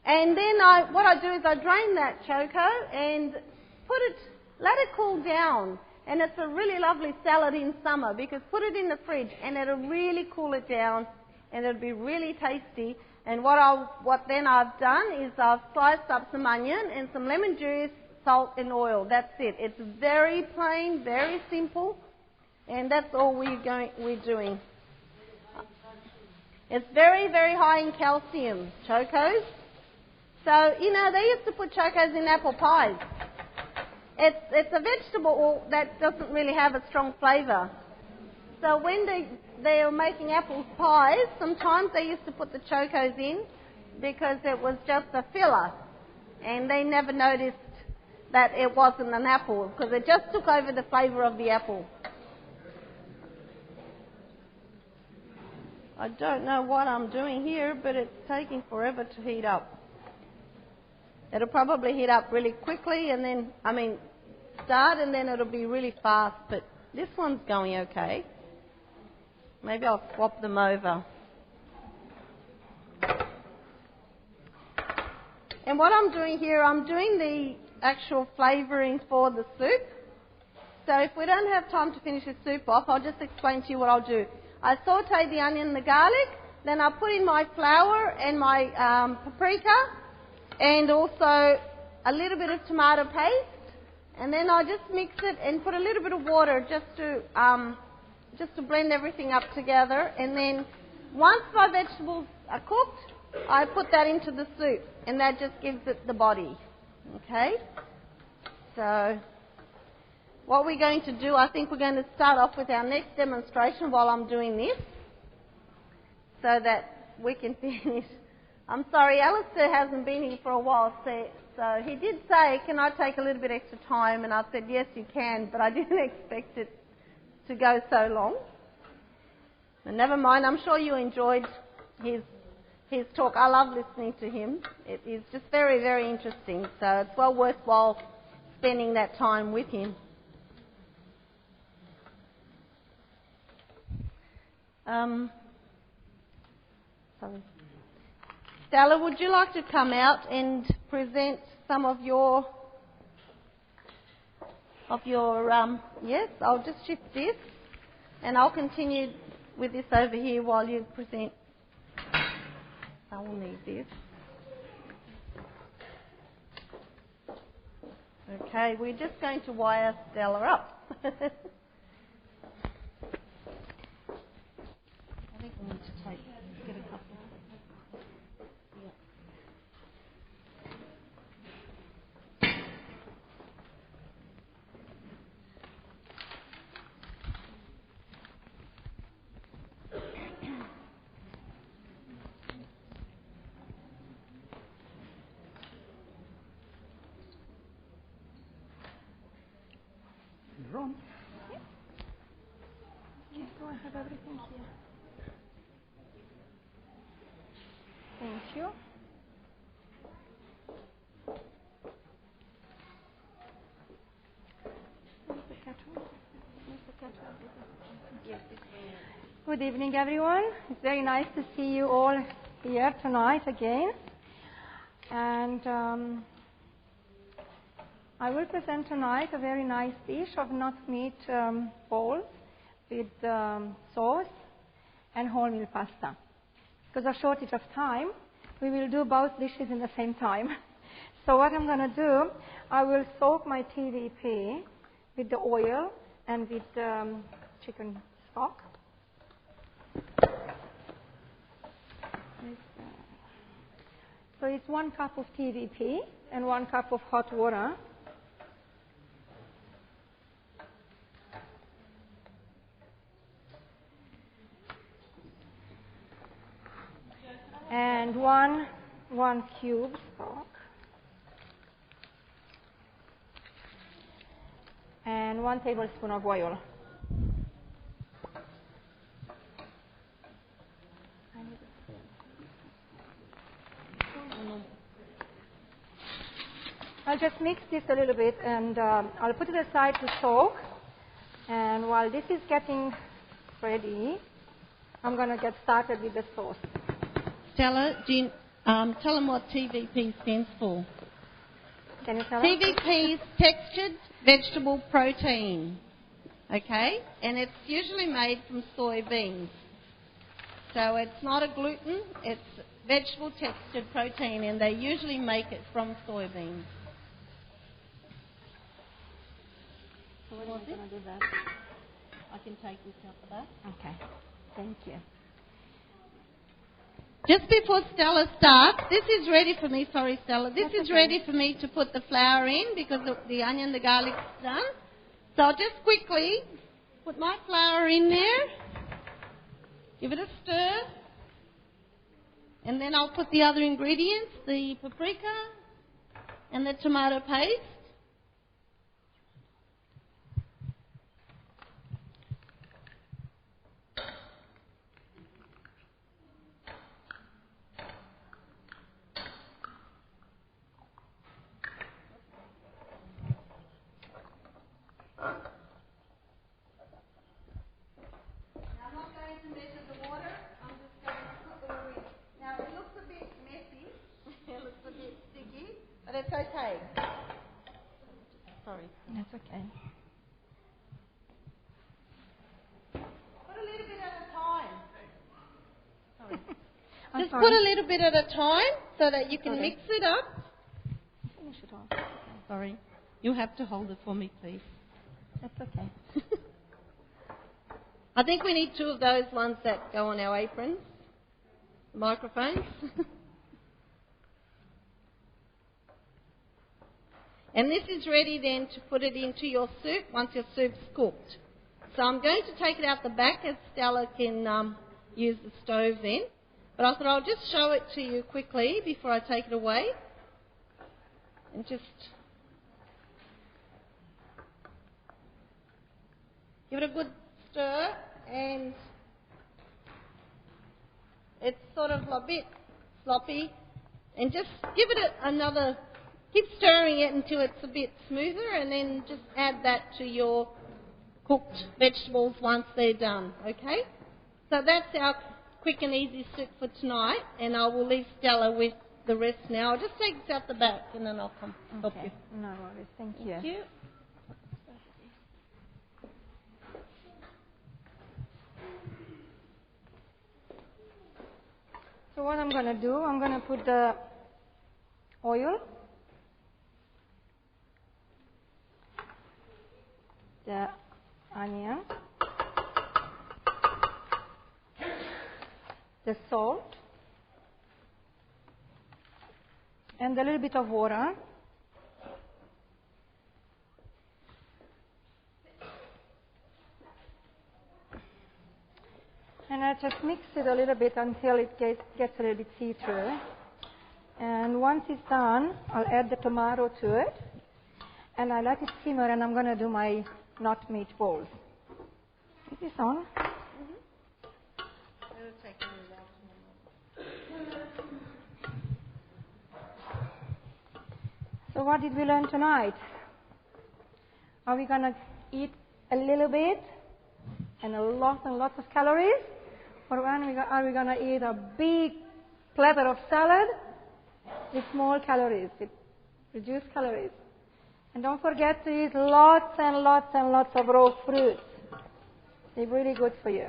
And then what I do is I drain that choco and let it cool down. And it's a really lovely salad in summer because put it in the fridge and it'll really cool it down. And it'll be really tasty. And what then I've done is I've sliced up some onion and some lemon juice, salt and oil. That's it. It's very plain, very simple, and that's all we're doing. It's very, very high in calcium, chocos. So, they used to put chocos in apple pies. It's a vegetable that doesn't really have a strong flavour. So when they were making apple pies, sometimes they used to put the chocos in because it was just a filler. And they never noticed that it wasn't an apple because it just took over the flavour of the apple. I don't know what I'm doing here, but it's taking forever to heat up. It'll probably heat up really quickly and then, start and then it'll be really fast. But this one's going okay. Maybe I'll swap them over. And what I'm doing here, I'm doing the actual flavouring for the soup. So if we don't have time to finish the soup off, I'll just explain to you what I'll do. I saute the onion and the garlic, then I put in my flour and my paprika, and also a little bit of tomato paste, and then I just mix it and put a little bit of water just to blend everything up together. And then once my vegetables are cooked, I put that into the soup, and that just gives it the body. Okay? So what we're going to do, I think we're going to start off with our next demonstration while I'm doing this so that we can finish. I'm sorry, Alistair hasn't been here for a while, so he did say, can I take a little bit extra time? And I said, yes, you can, but I didn't expect it to go so long. And never mind, I'm sure you enjoyed his talk. I love listening to him. It is just very, very interesting, so it's well worthwhile spending that time with him. Sorry. Stella, would you like to come out and present some of your yes, I'll just shift this and I'll continue with this over here while you present. I will need this. Okay, we're just going to wire Stella up. I think we need to get a couple. Yeah. Ron. I have everything here. Thank you. Where's the kettle? Yes, good evening, everyone. It's very nice to see you all here tonight again. And I will present tonight a very nice dish of nut meat balls with sauce and wholemeal pasta. Because of shortage of time, we will do both dishes in the same time. So what I'm going to do, I will soak my TVP with the oil and with chicken stock. So it's 1 cup of TVP and 1 cup of hot water. And one cube stock. And 1 tablespoon of oil. I'll just mix this a little bit and I'll put it aside to soak. And while this is getting ready, I'm going to get started with the sauce. Stella, tell them what TVP stands for. Can you tell them? TVP is textured vegetable protein, okay? And it's usually made from soybeans. So it's not a gluten, it's vegetable textured protein, and they usually make it from soybeans. So what are you going to do that? I can take this out of that. Okay, thank you. Just before Stella starts, this is ready for me. Sorry, Stella. This is okay. ready for me to put the flour in because the onion, the garlic's done. So I'll just quickly put my flour in there, give it a stir, and then I'll put the other ingredients, the paprika and the tomato paste. But it's okay. Sorry. That's okay. Put a little bit at a time. Sorry. Just sorry. put a little bit at a time so that you can mix it up. Finish it off. Okay. Sorry. You have to hold it for me, please. That's okay. I think we need 2 of those ones that go on our aprons, microphones. And this is ready then to put it into your soup once your soup's cooked. So I'm going to take it out the back as Stella can use the stove then. But I thought I'll just show it to you quickly before I take it away. And just give it a good stir, and it's sort of a bit sloppy. And just give it another... Keep stirring it until it's a bit smoother, and then just add that to your cooked vegetables once they're done, okay? So that's our quick and easy soup for tonight, and I will leave Stella with the rest now. I'll just take this out the back, and then I'll come help you. No worries. Thank you. Thank you. So what I'm going to do, I'm going to put the oil, the onion, the salt, and a little bit of water. And I just mix it a little bit until it gets a little bit see-through. And once it's done, I'll add the tomato to it. And I let it simmer, and I'm going to do my nut meat balls. Is this on? Mm-hmm. So what did we learn tonight? Are we going to eat a little bit and lots of calories? Or are we going to eat a big platter of salad with small calories, with reduced calories? And don't forget to eat lots and lots and lots of raw fruits. They're really good for you.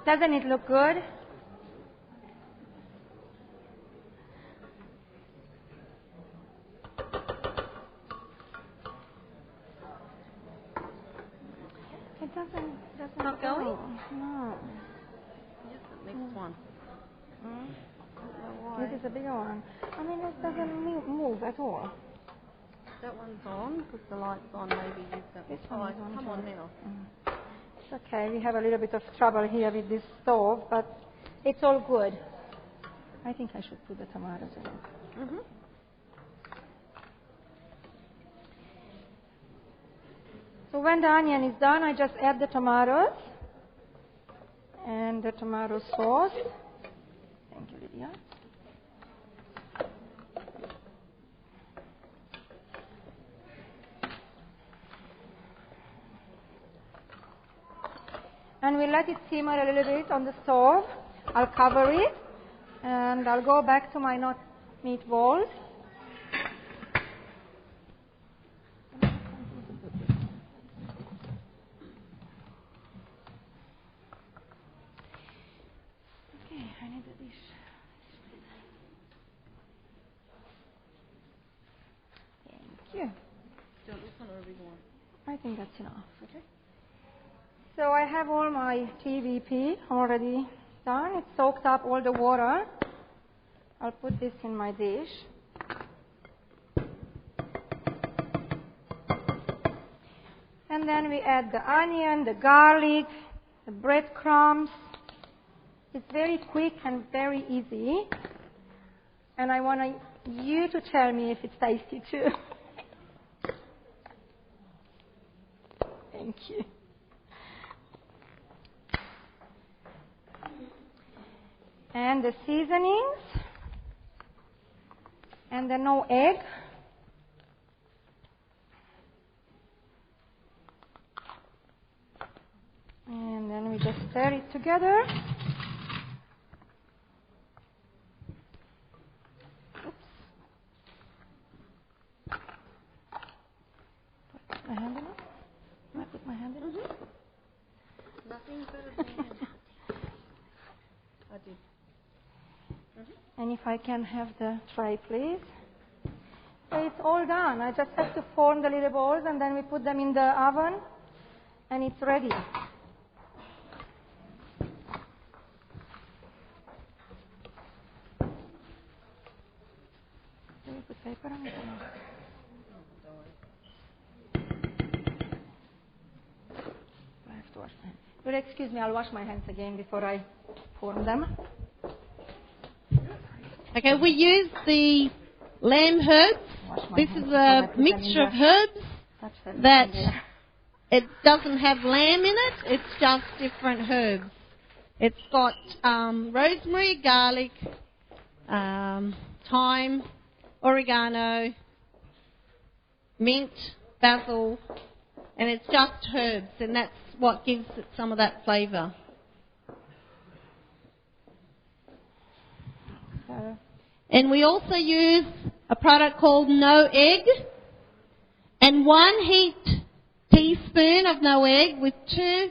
Doesn't it look good? It doesn't Not going? No. Just the next one. This is a bigger one. I mean, it doesn't move at all. That one's on because the light's on. Maybe use that. This one is on come too. on now. It's okay. We have a little bit of trouble here with this stove, but it's all good. I think I should put the tomatoes in it. Mhm. So when the onion is done, I just add the tomatoes and the tomato sauce. Thank you, Lydia. And we let it simmer a little bit on the stove. I'll cover it and I'll go back to my meatballs. Okay, I need a dish. Thank you. Do this one or a big one? I think that's enough. Okay. So I have all my TVP already done. It's soaked up all the water. I'll put this in my dish. And then we add the onion, the garlic, the breadcrumbs. It's very quick and very easy. And I want you to tell me if it's tasty too. Thank you. And the seasonings, and then no egg. And then we just stir it together. Oops. Put my hand in it. I put my hand in it. Nothing better than I did. And if I can have the tray, please. So it's all done. I just have to form the little balls and then we put them in the oven and it's ready. Do we put paper on it? I have to wash my hands. Will you excuse me, I'll wash my hands again before I form them. Okay, we use the lamb herbs. This is a mixture of herbs that it doesn't have lamb in it. It's just different herbs. It's got rosemary, garlic, thyme, oregano, mint, basil, and it's just herbs, and that's what gives it some of that flavour. And we also use a product called No Egg, and 1 heaped teaspoon of no egg with 2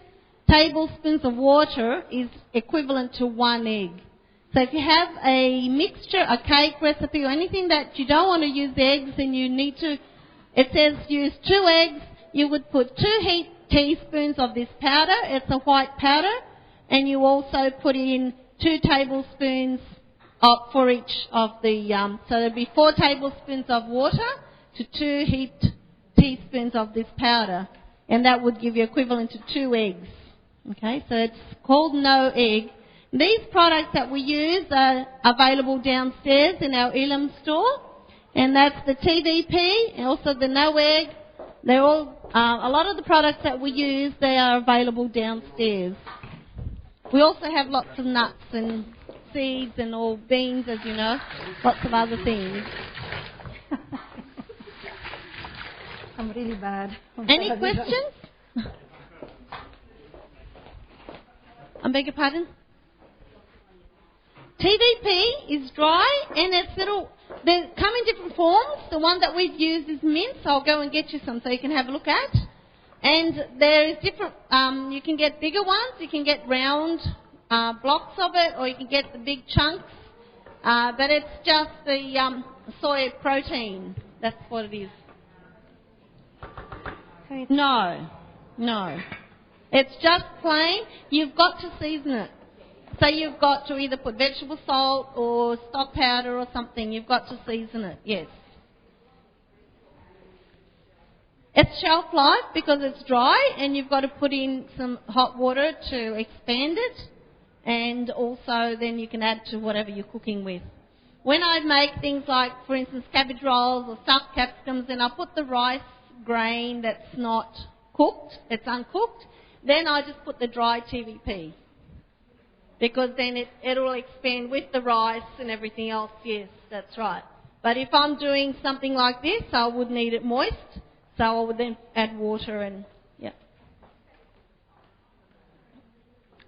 tablespoons of water is equivalent to 1 egg. So if you have a mixture, a cake recipe or anything that you don't want to use eggs and you need to, it says use 2 eggs, you would put 2 heaped teaspoons of this powder. It's a white powder. And you also put in 2 tablespoons for each of the, so there'd be 4 tablespoons of water to 2 heaped teaspoons of this powder. And that would give you equivalent to 2 eggs. Okay, so it's called No Egg. These products that we use are available downstairs in our Elam store. and that's the TVP, and also the no egg. They're all, a lot of the products that we use, they are available downstairs. We also have lots of nuts and seeds and all beans, as you know, lots of other things. I'm really bad. Any questions? I beg your pardon? TVP is dry and it's little, they come in different forms. The one that we've used is mint, so I'll go and get you some so you can have a look at. And there is different, you can get bigger ones, you can get round blocks of it, or you can get the big chunks. But it's just the soy protein, that's what it is. No. It's just plain. You've got to season it. So you've got to either put vegetable salt or stock powder or something. You've got to season it, yes. It's shelf life because it's dry, and you've got to put in some hot water to expand it. And also then you can add to whatever you're cooking with. When I make things like, for instance, cabbage rolls or stuffed capsicums, then I put the rice grain that's not cooked, it's uncooked, then I just put the dry TVP. Because then it will expand with the rice and everything else. Yes, that's right. But if I'm doing something like this, I would need it moist. So I would then add water and, yeah.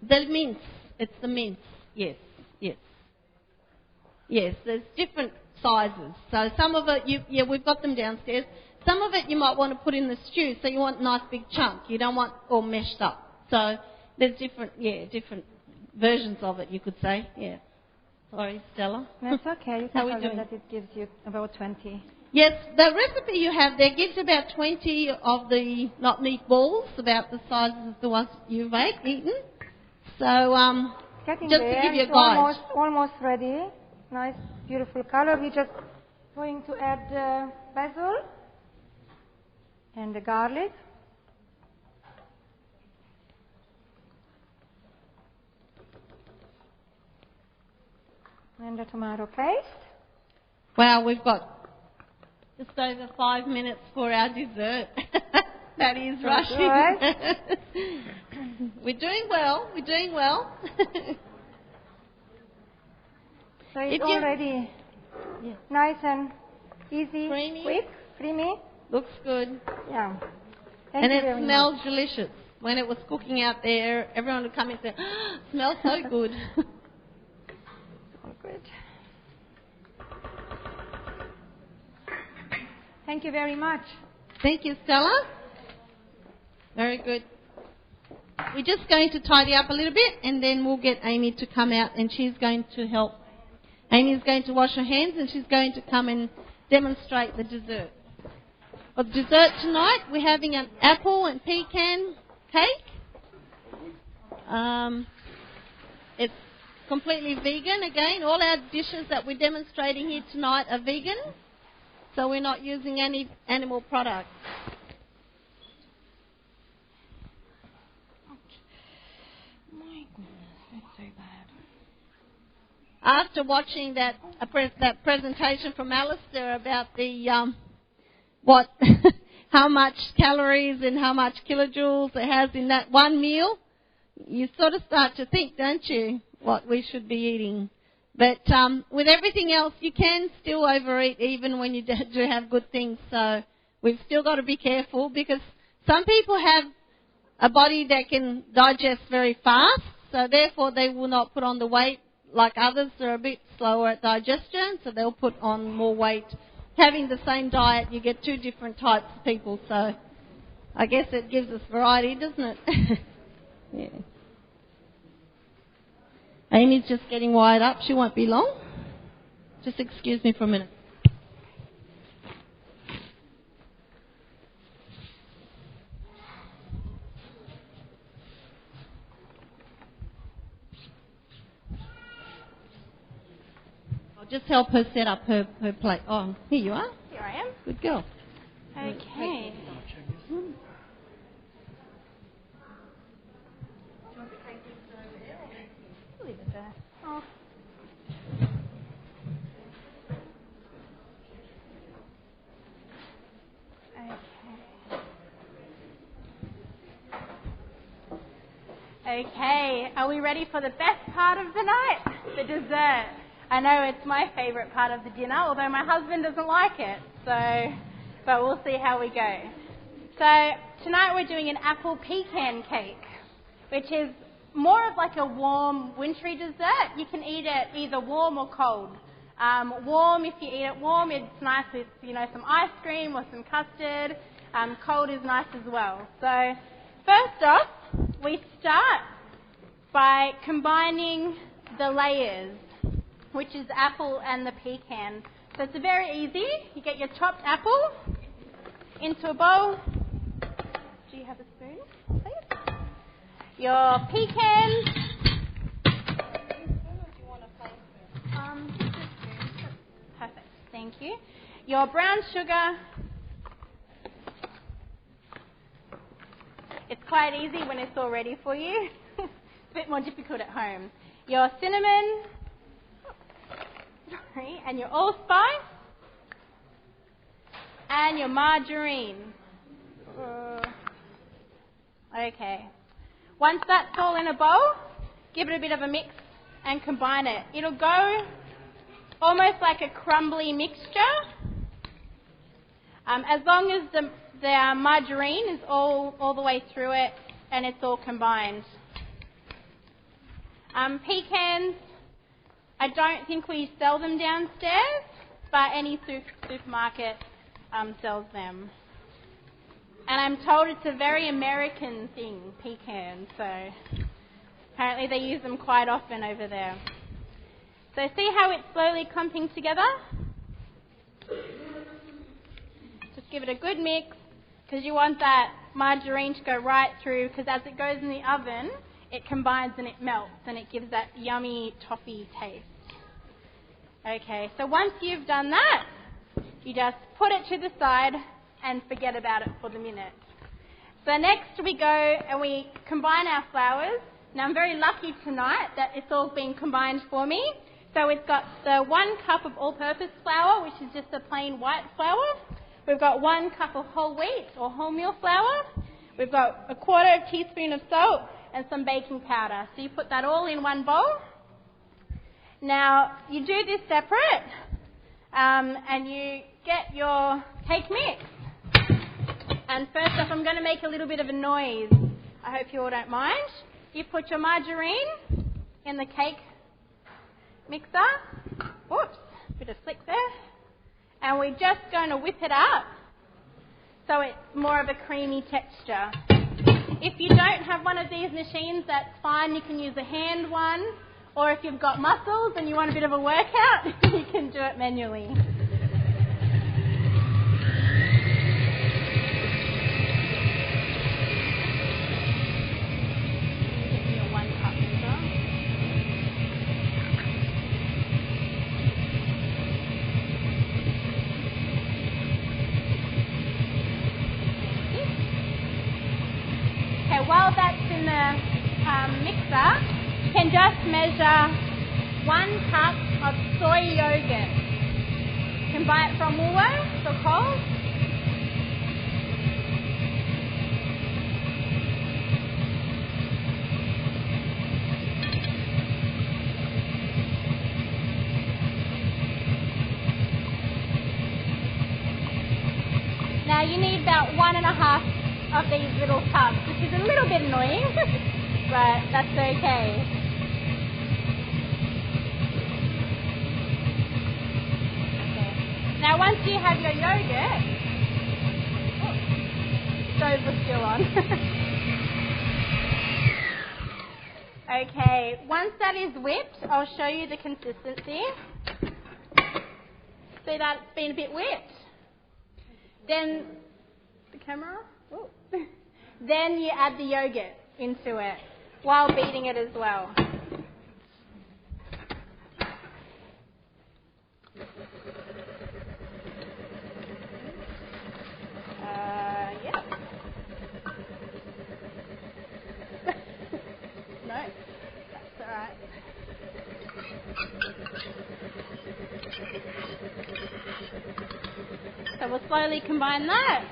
The mince. It's the mince. Yes. Yes, there's different sizes. So some of it, we've got them downstairs. Some of it you might want to put in the stew, so you want a nice big chunk. You don't want all meshed up. So there's different versions of it, you could say. Yeah. Sorry, Stella. That's okay. You How can we tell doing? them that it gives you about 20. Yes, the recipe you have there gives about 20 of the not meat balls, about the size of the ones you've eaten. So Getting just there. to give you a It's guide. almost ready. Nice, beautiful color. We're just going to add basil and the garlic. And the tomato paste. Wow, we've got just over 5 minutes for our dessert. That is That's rushing. right. We're doing well. So it's If you- already Yeah. nice and easy, Creamy. quick, creamy. Looks good. Yeah. Thank And you it very smells much. delicious. When it was cooking out there, everyone would come in and say, oh, it smells so good. All good. Thank you very much. Thank you, Stella. Very good. We're just going to tidy up a little bit and then we'll get Amy to come out and she's going to help. Amy's going to wash her hands and she's going to come and demonstrate the dessert. For the dessert tonight, we're having an apple and pecan cake. It's completely vegan again. All our dishes that we're demonstrating here tonight are vegan. So we're not using any animal products. My goodness, that's so bad. After watching that presentation from Alistair about the how much calories and how much kilojoules it has in that one meal, you sort of start to think, don't you, what we should be eating. But with everything else, you can still overeat even when you do have good things. So we've still got to be careful because some people have a body that can digest very fast, so therefore they will not put on the weight like others. They're a bit slower at digestion, so they'll put on more weight. Having the same diet, you get two different types of people. So I guess it gives us variety, doesn't it? Yeah. Amy's just getting wired up. She won't be long. Just excuse me for a minute. I'll just help her set up her plate. Oh, here you are. Here I am. Good girl. Okay. Leave it there. Oh. Okay, are we ready for the best part of the night? The dessert. I know it's my favourite part of the dinner, although my husband doesn't like it, but we'll see how we go. So tonight we're doing an apple pecan cake, which is more of like a warm, wintry dessert. You can eat it either warm or cold. Warm, if you eat it warm, it's nice with, some ice cream or some custard. Cold is nice as well. So first off, we start by combining the layers, which is apple and the pecan. So it's very easy. You get your chopped apple into a bowl. Do you have a spoon, please? Your pecans. Perfect. Thank you. Your brown sugar. It's quite easy when it's all ready for you. It's a bit more difficult at home. Your cinnamon. And your allspice. And your margarine. Okay. Once that's all in a bowl, give it a bit of a mix and combine it. It'll go almost like a crumbly mixture. As long as the margarine is all the way through it and it's all combined. Pecans, I don't think we sell them downstairs, but any supermarket sells them. And I'm told it's a very American thing, pecans, so apparently they use them quite often over there. So see how it's slowly clumping together? Just give it a good mix, because you want that margarine to go right through, because as it goes in the oven, it combines and it melts, and it gives that yummy toffee taste. Okay, so once you've done that, you just put it to the side and forget about it for the minute. So next we go and we combine our flours. Now I'm very lucky tonight that it's all been combined for me. So we've got the 1 cup of all-purpose flour, which is just a plain white flour. We've got 1 cup of whole wheat or wholemeal flour. We've got a 1/4 teaspoon of salt and some baking powder. So you put that all in one bowl. Now you do this separate and you get your cake mix. And first off, I'm going to make a little bit of a noise. I hope you all don't mind. You put your margarine in the cake mixer. Whoops, bit of flick there. And we're just going to whip it up so it's more of a creamy texture. If you don't have one of these machines, that's fine. You can use a hand one. Or if you've got muscles and you want a bit of a workout, you can do it manually. While that's in the mixer, you can just measure 1 cup of soy yogurt. You can buy it from Woolworths or Coles. Now you need about 1.5 of these little tubs, which is a little bit annoying, but that's okay. Now once you have your yogurt, stove was still on. Okay, once that is whipped, I'll show you the consistency. See that it's been a bit whipped? Then, the camera? Ooh. Then you add the yogurt into it while beating it as well. Yep. No, that's all right. So we'll slowly combine that.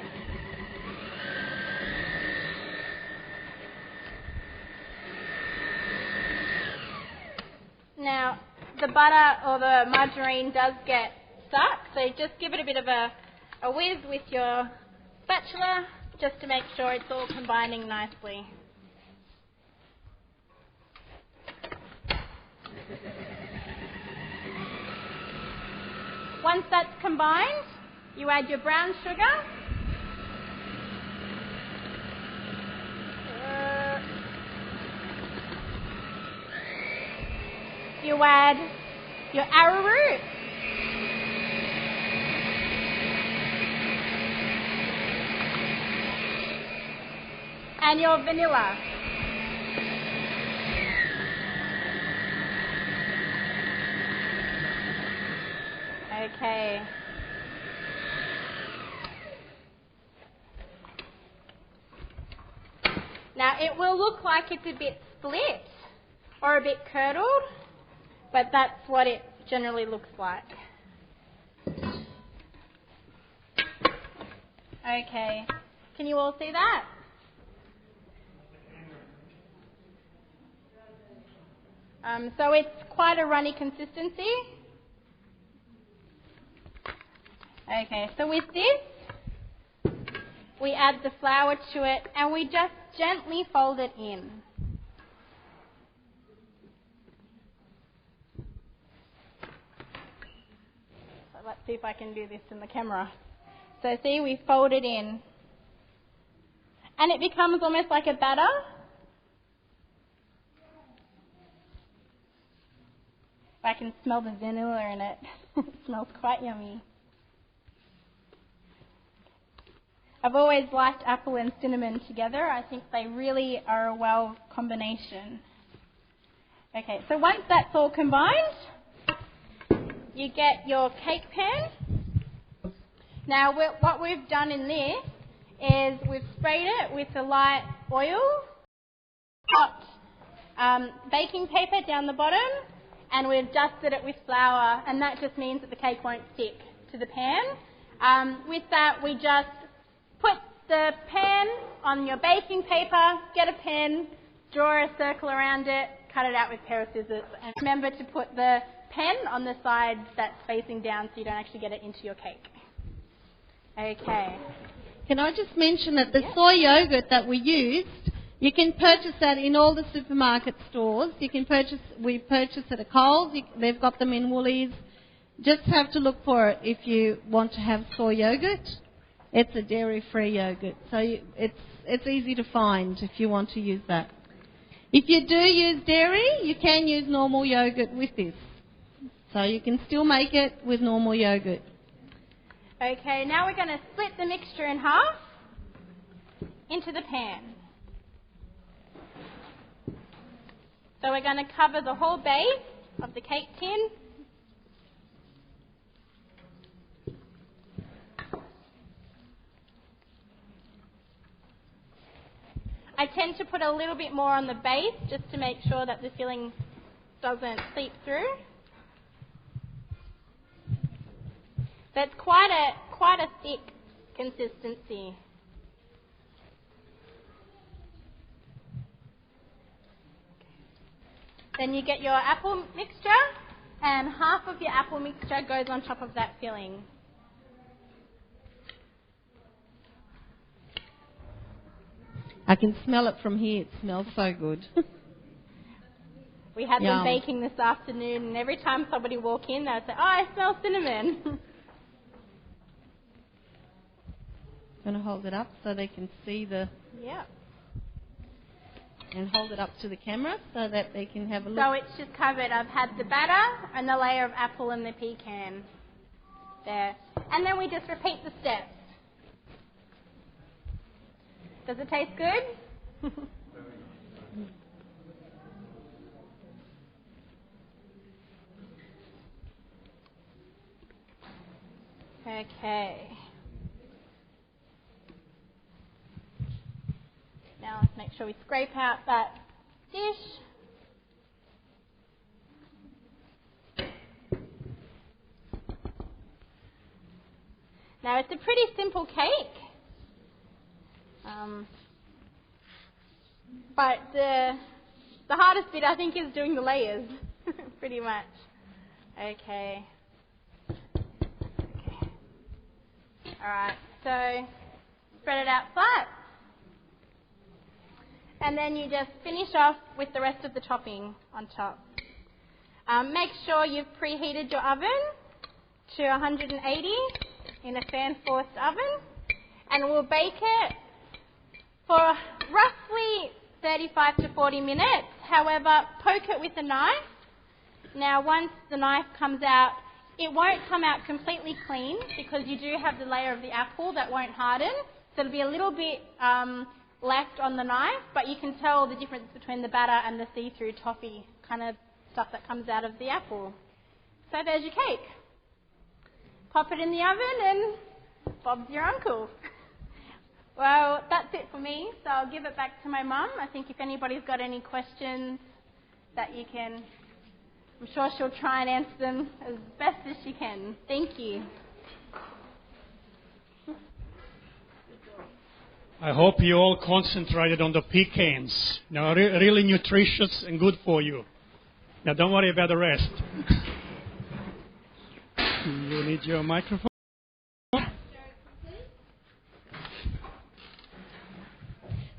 the butter or the margarine does get stuck, so just give it a bit of a whiz with your spatula just to make sure it's all combining nicely. Once that's combined, you add your brown sugar. You add your arrowroot. And your vanilla. Okay. Now it will look like it's a bit split or a bit curdled, but that's what it generally looks like. Okay. Can you all see that? So it's quite a runny consistency. Okay, so with this, we add the flour to it and we just gently fold it in. So let's see if I can do this in the camera. So see, we fold it in. And it becomes almost like a batter. I can smell the vanilla in it. It smells quite yummy. I've always liked apple and cinnamon together. I think they really are a well combination. Okay, so once that's all combined, you get your cake pan. Now what we've done in this is we've sprayed it with a light oil, hot baking paper down the bottom, and we've dusted it with flour, and that just means that the cake won't stick to the pan. With that, we just put the pan on your baking paper, get a pen, draw a circle around it, cut it out with a pair of scissors, and remember to put the pen on the side that's facing down so you don't actually get it into your cake. Okay. Can I just mention that the soy yogurt that we used, you can purchase that in all the supermarket stores. We purchase it at Coles. They've got them in Woolies. Just have to look for it if you want to have soy yogurt. It's a dairy-free yogurt, so it's easy to find if you want to use that. If you do use dairy, you can use normal yogurt with this. So you can still make it with normal yogurt. Okay, now we're going to split the mixture in half into the pan. So we're going to cover the whole base of the cake tin. I tend to put a little bit more on the base just to make sure that the filling doesn't seep through. That's quite a thick consistency. Then you get your apple mixture, and half of your apple mixture goes on top of that filling. I can smell it from here. It smells so good. We had them baking this afternoon, and every time somebody walk in, they'd say, "Oh, I smell cinnamon." Going to hold it up so they can see the... Yeah. And hold it up to the camera so that they can have a look. So it's just covered. I've had the batter and the layer of apple and the pecan there. And then we just repeat the steps. Does it taste good? Okay. Now let's make sure we scrape out that dish. Now it's a pretty simple cake, but the hardest bit I think is doing the layers, pretty much. Okay. Alright, so spread it out flat. And then you just finish off with the rest of the topping on top. Make sure you've preheated your oven to 180 in a fan-forced oven. And we'll bake it for roughly 35 to 40 minutes. However, poke it with a knife. Now, once the knife comes out, it won't come out completely clean because you do have the layer of the apple that won't harden. So it'll be a little bit left on the knife, but you can tell the difference between the batter and the see-through toffee kind of stuff that comes out of the apple. So there's your cake. Pop it in the oven and Bob's your uncle. Well, that's it for me, so I'll give it back to my mum. I think if anybody's got any questions that you can, I'm sure she'll try and answer them as best as she can. Thank you. I hope you all concentrated on the pecans. Now, really nutritious and good for you. Now, don't worry about the rest. You need your microphone.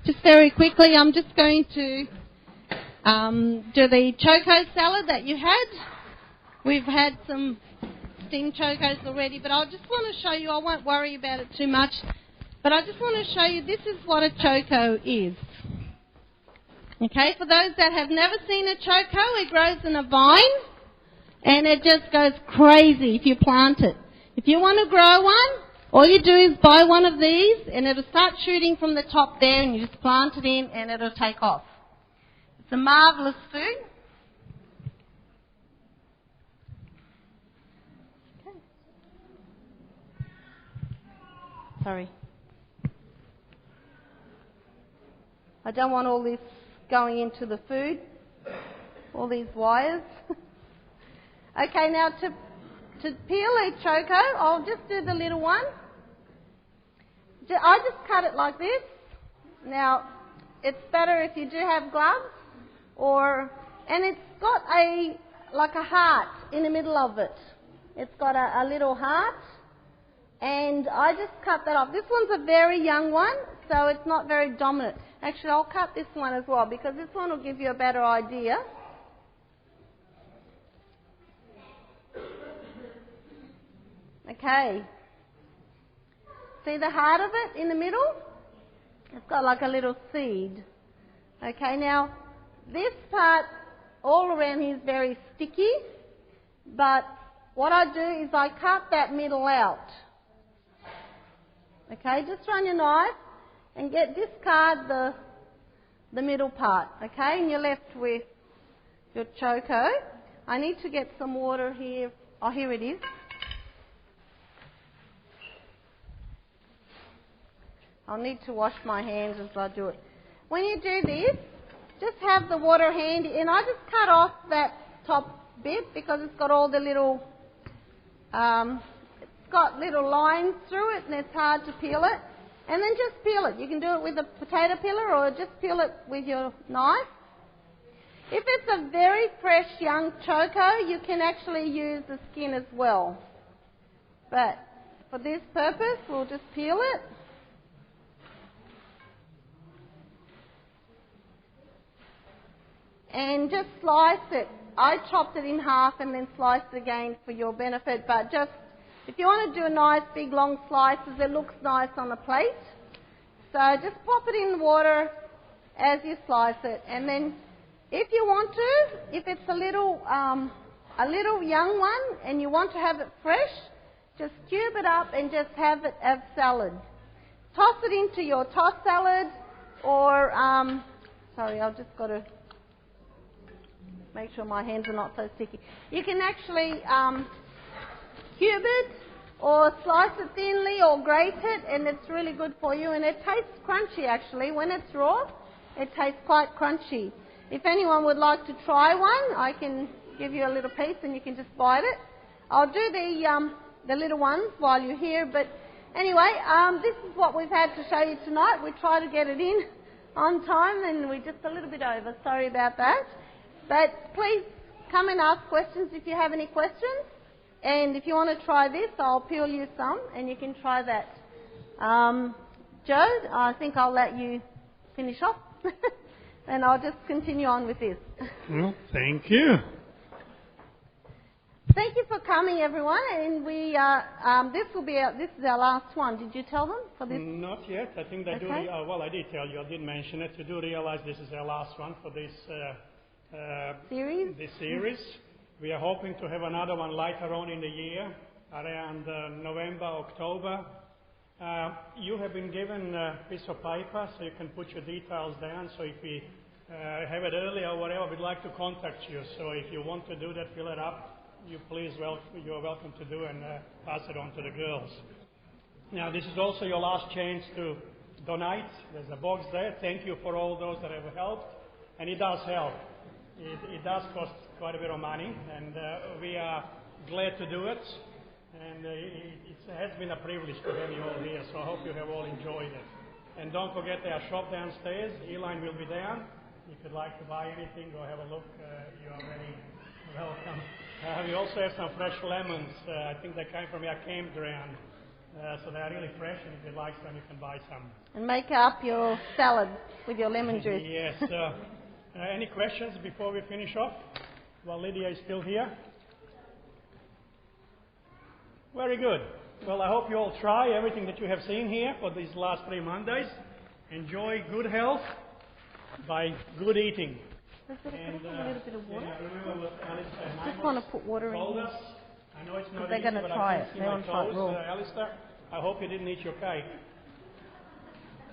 Just very quickly, I'm just going to do the choco salad that you had. We've had some steamed chocos already, but I just want to show you, I won't worry about it too much, but I just want to show you this is what a choco is. Okay, for those that have never seen a choco, it grows in a vine and it just goes crazy if you plant it. If you want to grow one, all you do is buy one of these and it'll start shooting from the top there and you just plant it in and it'll take off. It's a marvellous food. Okay. Sorry. I don't want all this going into the food, all these wires. Okay, now to peel a choco, I'll just do the little one. I just cut it like this. Now, it's better if you do have gloves, and it's got like a heart in the middle of it. It's got a little heart, and I just cut that off. This one's a very young one, so it's not very dominant. Actually, I'll cut this one as well because this one will give you a better idea. Okay. See the heart of it in the middle? It's got like a little seed. Okay, now this part all around here is very sticky, but what I do is I cut that middle out. Okay, just run your knife and discard the middle part. Okay, and you're left with your choco. I need to get some water here. Oh, here it is. I'll need to wash my hands as I do it. When you do this, just have the water handy, and I just cut off that top bit because it's got all the little, it's got little lines through it, and it's hard to peel it. And then just peel it. You can do it with a potato peeler or just peel it with your knife. If it's a very fresh young choco, you can actually use the skin as well. But for this purpose, we'll just peel it. And just slice it. I chopped it in half and then sliced it again for your benefit, but just if you want to do a nice big long slices, it looks nice on a plate. So just pop it in the water as you slice it, and then if you want to, if it's a little young one and you want to have it fresh, just cube it up and just have it as salad. Toss it into your tossed salad, or sorry, I've just got to make sure my hands are not so sticky. You can actually cube it or slice it thinly or grate it, and it's really good for you. And it tastes crunchy actually. When it's raw, it tastes quite crunchy. If anyone would like to try one, I can give you a little piece and you can just bite it. I'll do the little ones while you're here. But anyway, this is what we've had to show you tonight. We try to get it in on time and we're just a little bit over. Sorry about that. But please come and ask questions if you have any questions. And if you want to try this, I'll peel you some and you can try that. Joe, I think I'll let you finish off. And I'll just continue on with this. Well, thank you. Thank you for coming, everyone. And we this is our last one. Did you tell them for this? Not yet. I think they do. Okay. Well, I did tell you. I did mention it. You do realize this is our last one for this Series? This series. We are hoping to have another one later on in the year, around November, October. You have been given a piece of paper, so you can put your details down. So if we have it early or whatever, we'd like to contact you. So if you want to do that, fill it up. You are welcome to do and pass it on to the girls. Now, this is also your last chance to donate. There's a box there. Thank you for all those that have helped, and it does help. It does cost quite a bit of money, and we are glad to do it. And it has been a privilege to have you all here, so I hope you have all enjoyed it. And don't forget our shop downstairs. Elaine will be down. If you'd like to buy anything, go have a look. You are very welcome. We also have some fresh lemons. I think they came from our campground. So they are really fresh, and if you'd like some, you can buy some. And make up your salad with your lemon juice. Yes. Any questions before we finish off? Well, Lydia is still here. Very good. Well, I hope you all try everything that you have seen here for these last 3 Mondays. Enjoy good health by good eating. A little bit of water. Remember what Alistair and Just want to put water told in. us. I know it's not They're easy, going to but try I it. can see They're my on front toes. row. Alistair, I hope you didn't eat your cake.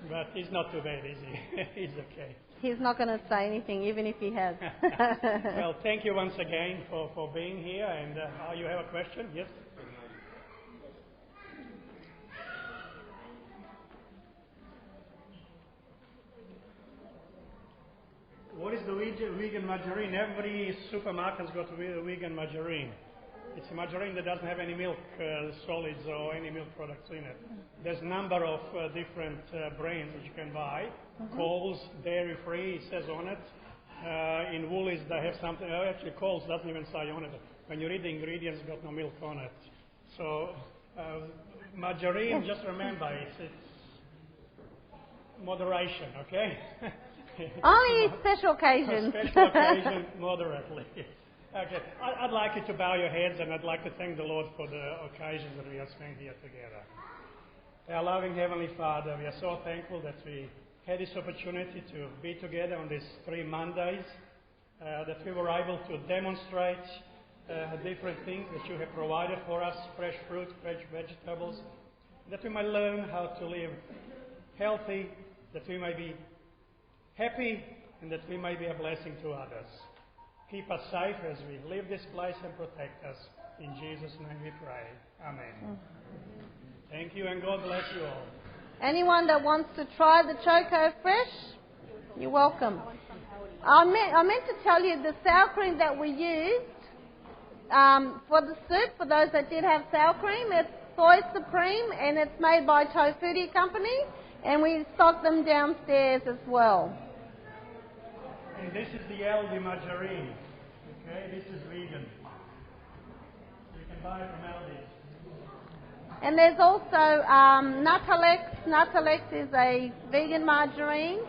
But it's not too bad, is he? It's okay. He's not going to say anything, even if he has. Well, thank you once again for being here. And you have a question? Yes? What is the vegan margarine? Every supermarket's got vegan margarine. It's a margarine that doesn't have any milk solids or any milk products in it. There's a number of different brands that you can buy. Coles, dairy-free, it says on it. In Woolies, they have something. Actually, Coles doesn't even say on it. When you read the ingredients, it's got no milk on it. So, margarine, just remember, it's moderation, okay? Only special occasions. Special occasion, moderately. Okay, I'd like you to bow your heads, and I'd like to thank the Lord for the occasions that we have spent here together. Our loving Heavenly Father, we are so thankful that we had this opportunity to be together on these 3 Mondays, that we were able to demonstrate different things that you have provided for us, fresh fruit, fresh vegetables, that we might learn how to live healthy, that we may be happy, and that we may be a blessing to others. Keep us safe as we leave this place and protect us. In Jesus' name we pray. Amen. Thank you, and God bless you all. Anyone that wants to try the Choco Fresh, you're welcome. I meant to tell you the sour cream that we used for the soup, for those that did have sour cream, it's Soy Supreme, and it's made by Tofutti Company, and we stock them downstairs as well. And this is the Aldi margarine. Okay, this is vegan. You can buy it from Aldi. And there's also Nutalex. Nutalex is a vegan margarine,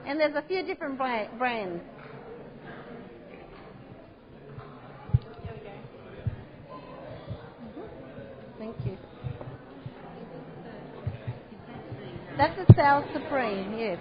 and there's a few different brands. Thank you. That's a Sour Supreme, yes.